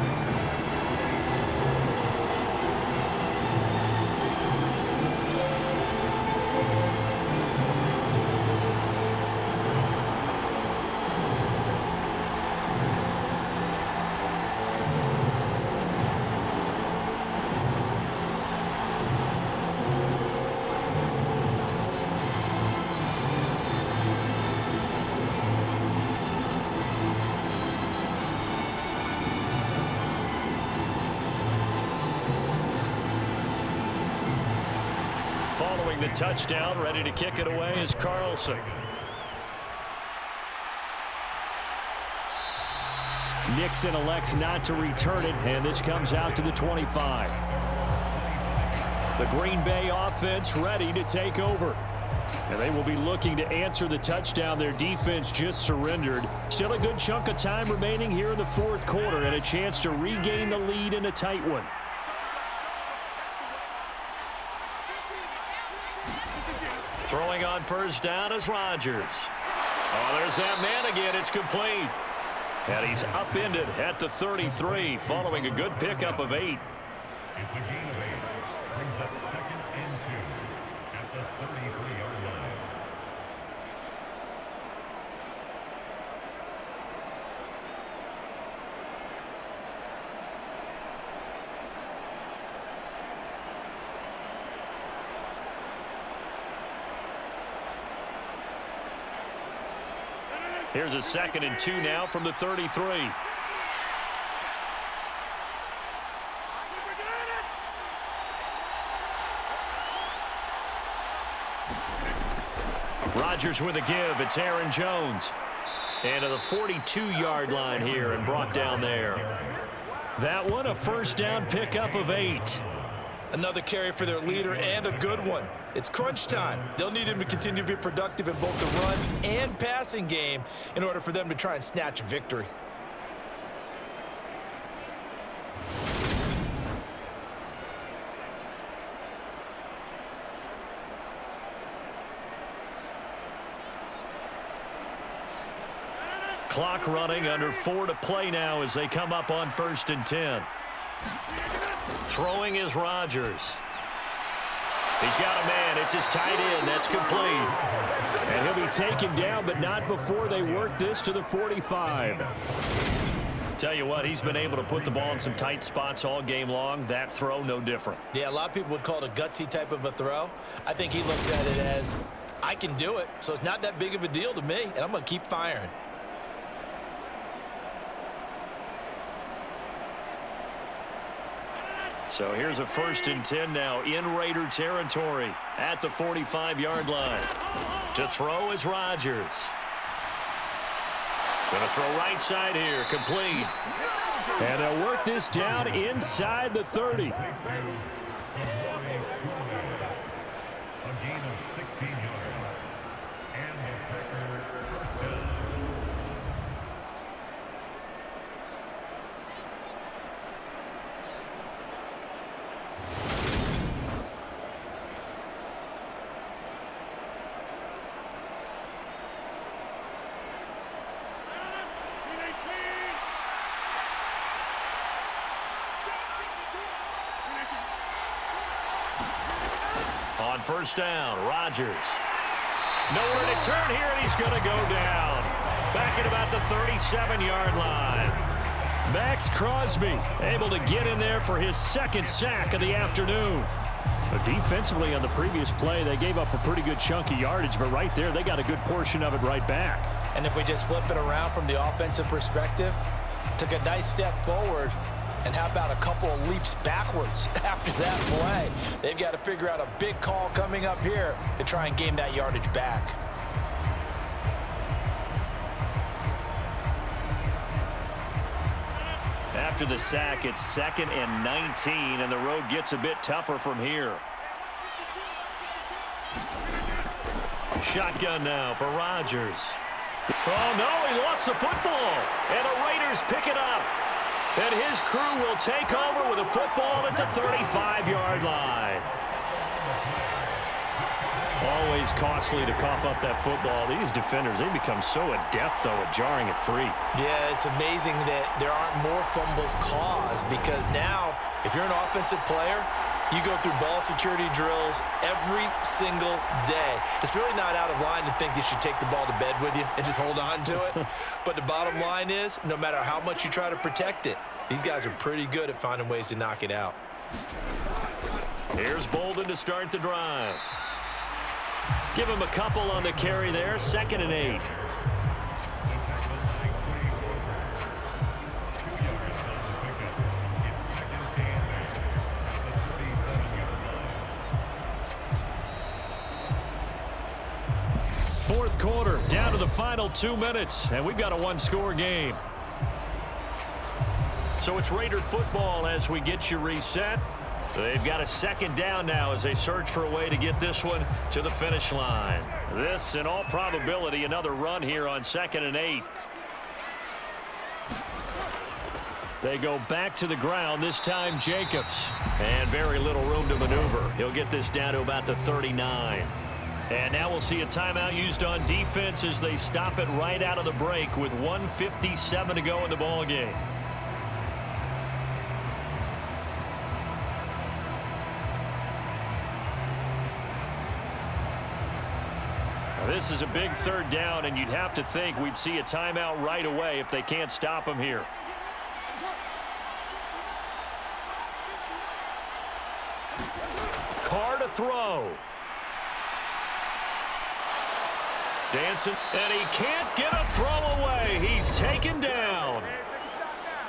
Following the touchdown, ready to kick it away is Carlson. Nixon elects not to return it, and this comes out to the 25. The Green Bay offense ready to take over. And they will be looking to answer the touchdown their defense just surrendered. Still a good chunk of time remaining here in the 4th quarter, and a chance to regain the lead in a tight one. Throwing on 1st down is Rodgers. Oh, there's that man again. It's complete. And he's upended at the 33 following a good pickup of 8. It's a gain of 8. Brings up 2nd and 2 at the 33-yard line. Here's a 2nd and 2 now from the 33. Rodgers with a give. It's Aaron Jones. And to the 42-yard line here and brought down there. That one a first down pickup of 8. Another carry for their leader and a good one. It's crunch time. They'll need him to continue to be productive in both the run and passing game in order for them to try and snatch victory. Clock running, under 4 to play now as they come up on 1st and 10. Throwing is Rodgers. He's got a man. It's his tight end. That's complete. And he'll be taken down, but not before they work this to the 45. Tell you what, he's been able to put the ball in some tight spots all game long. That throw, no different. Yeah, a lot of people would call it a gutsy type of a throw. I think he looks at it as, I can do it, so it's not that big of a deal to me, and I'm going to keep firing. So here's a 1st and 10 now in Raider territory at the 45-yard line. To throw is Rodgers. Going to throw right side here, complete. And they'll work this down inside the 30. A gain of 16 yards. And the Packers first down. On 1st down, Rodgers. Nowhere to turn here, and he's going to go down. Back at about the 37-yard line. Max Crosby able to get in there for his 2nd sack of the afternoon. But defensively on the previous play, they gave up a pretty good chunk of yardage, but right there, they got a good portion of it right back. And if we just flip it around from the offensive perspective, took a nice step forward. And how about a couple of leaps backwards after that play? They've got to figure out a big call coming up here to try and gain that yardage back. After the sack, it's 2nd and 19, and the road gets a bit tougher from here. Shotgun now for Rodgers. Oh, no, he lost the football, and the Raiders pick it up. And his crew will take over with a football at the 35-yard line. Always costly to cough up that football. These defenders, they become so adept, though, at jarring it free. Yeah, it's amazing that there aren't more fumbles caused because now, if you're an offensive player, you go through ball security drills every single day. It's really not out of line to think you should take the ball to bed with you and just hold on to it. But the bottom line is, no matter how much you try to protect it, these guys are pretty good at finding ways to knock it out. Here's Bolden to start the drive. Give him a couple on the carry there, 2nd and 8. Fourth quarter, down to the final 2 minutes, and we've got a one-score game. So it's Raider football as we get you reset. They've got a 2nd down now as they search for a way to get this one to the finish line. This, in all probability, another run here on 2nd and 8. They go back to the ground, this time Jacobs. And very little room to maneuver. He'll get this down to about the 39. And now we'll see a timeout used on defense as they stop it right out of the break with 1:57 to go in the ball game. This is a big 3rd down, and you'd have to think we'd see a timeout right away if they can't stop him here. Carr to throw. Dancing, and he can't get a throw away. He's taken down.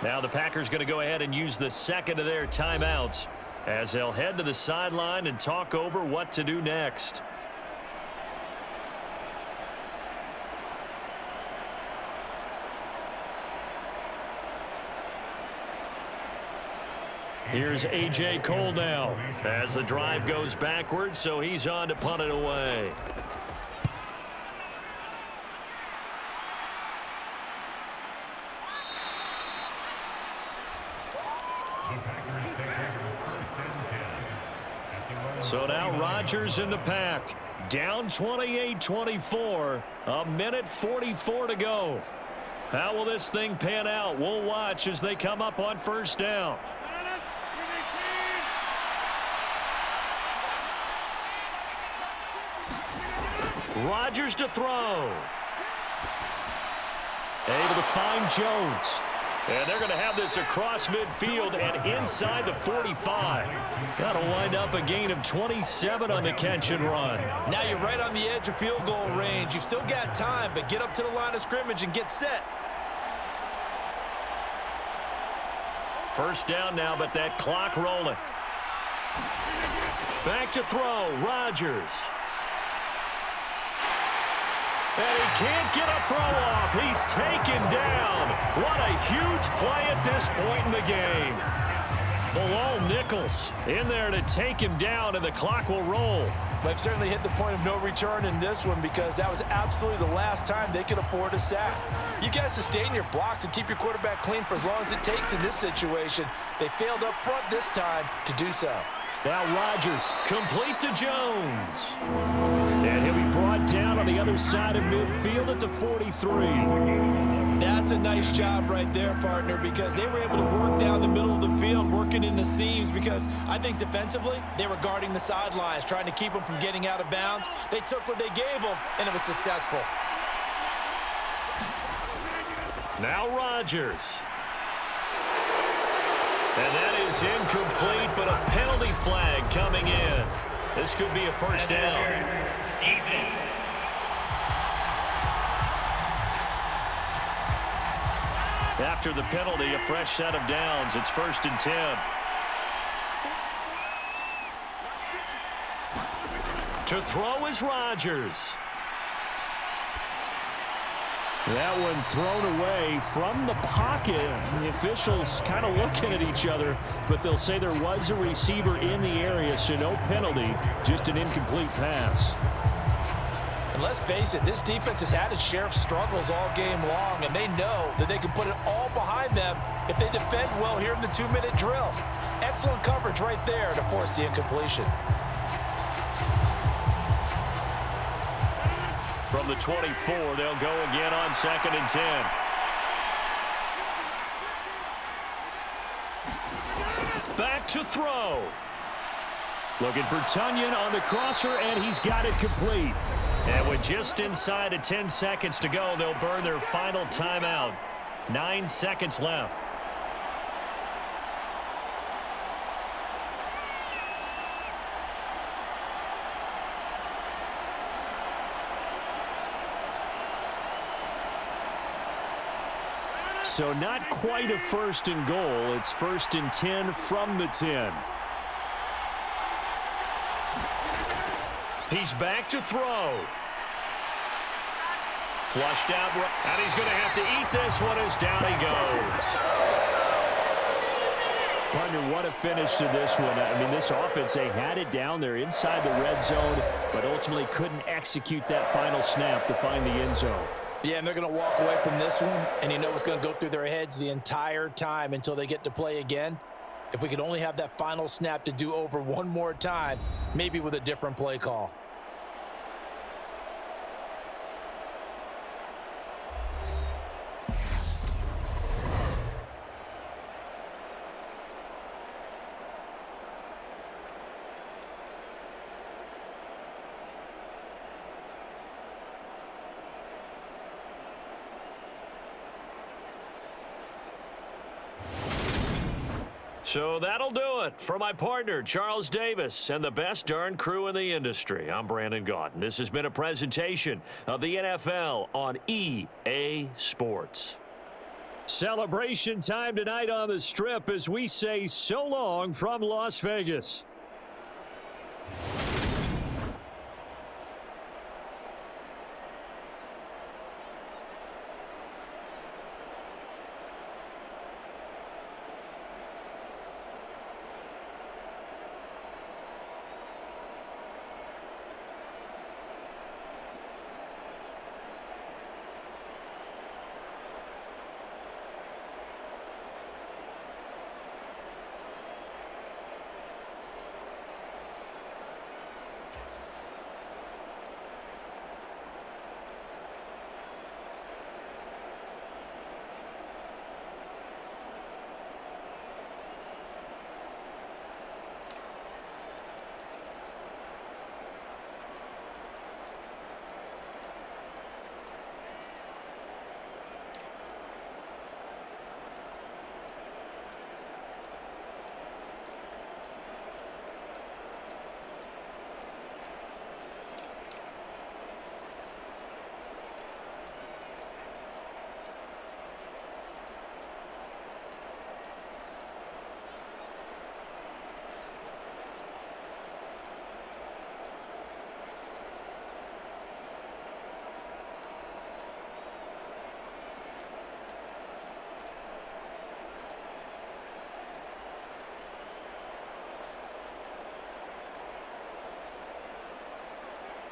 Now the Packers going to go ahead and use the 2nd of their timeouts as they'll head to the sideline and talk over what to do next. Here's A.J. Cole now as the drive goes backwards, so he's on to punt it away. So now Rodgers in the pack. Down 28-24. A minute 44 to go. How will this thing pan out? We'll watch as they come up on first down. Rodgers to throw. Able to find Jones. And they're going to have this across midfield and inside the 45. That'll wind up a gain of 27 on the catch and run. Now you're right on the edge of field goal range. You've still got time, but get up to the line of scrimmage and get set. First down now, but that clock rolling. Back to throw, Rodgers. And he can't get a throw off. He's taken down. What a huge play at this point in the game. Bilal Nichols in there to take him down, and the clock will roll. They've certainly hit the point of no return in this one because that was absolutely the last time they could afford a sack. You guys sustain your blocks and keep your quarterback clean for as long as it takes in this situation. They failed up front this time to do so. Now Rodgers complete to Jones. And he'll be brought down on the other side of midfield at the 43. That's a nice job right there, partner, because they were able to work down the middle of the field, working in the seams, because I think defensively they were guarding the sidelines, trying to keep them from getting out of bounds. They took what they gave them, and it was successful. Now Rodgers. And that is incomplete, but a penalty flag coming in. This could be a first down. After the penalty, a fresh set of downs. It's 1st and 10. To throw is Rodgers. That one thrown away from the pocket. The officials kind of looking at each other, but they'll say there was a receiver in the area, so no penalty, just an incomplete pass. And let's face it, this defense has had its share of struggles all game long, and they know that they can put it all behind them if they defend well here in the 2-minute drill. Excellent coverage right there to force the incompletion. From the 24, they'll go again on 2nd and 10. Back to throw. Looking for Tunyon on the crosser, and he's got it complete. And with just inside of 10 seconds to go, they'll burn their final timeout. 9 seconds left. So not quite a 1st and goal. It's 1st and 10 from the 10. He's back to throw. Flushed out, and he's going to have to eat this one as down he goes. Partner, what a finish to this one. I mean, this offense, they had it down there inside the red zone, but ultimately couldn't execute that final snap to find the end zone. Yeah, and they're going to walk away from this one, and you know what's going to go through their heads the entire time until they get to play again. If we could only have that final snap to do over one more time, maybe with a different play call. So that'll do it for my partner, Charles Davis, and the best darn crew in the industry. I'm Brandon Gaudin. This has been a presentation of the NFL on EA Sports. Celebration time tonight on the Strip as we say so long from Las Vegas.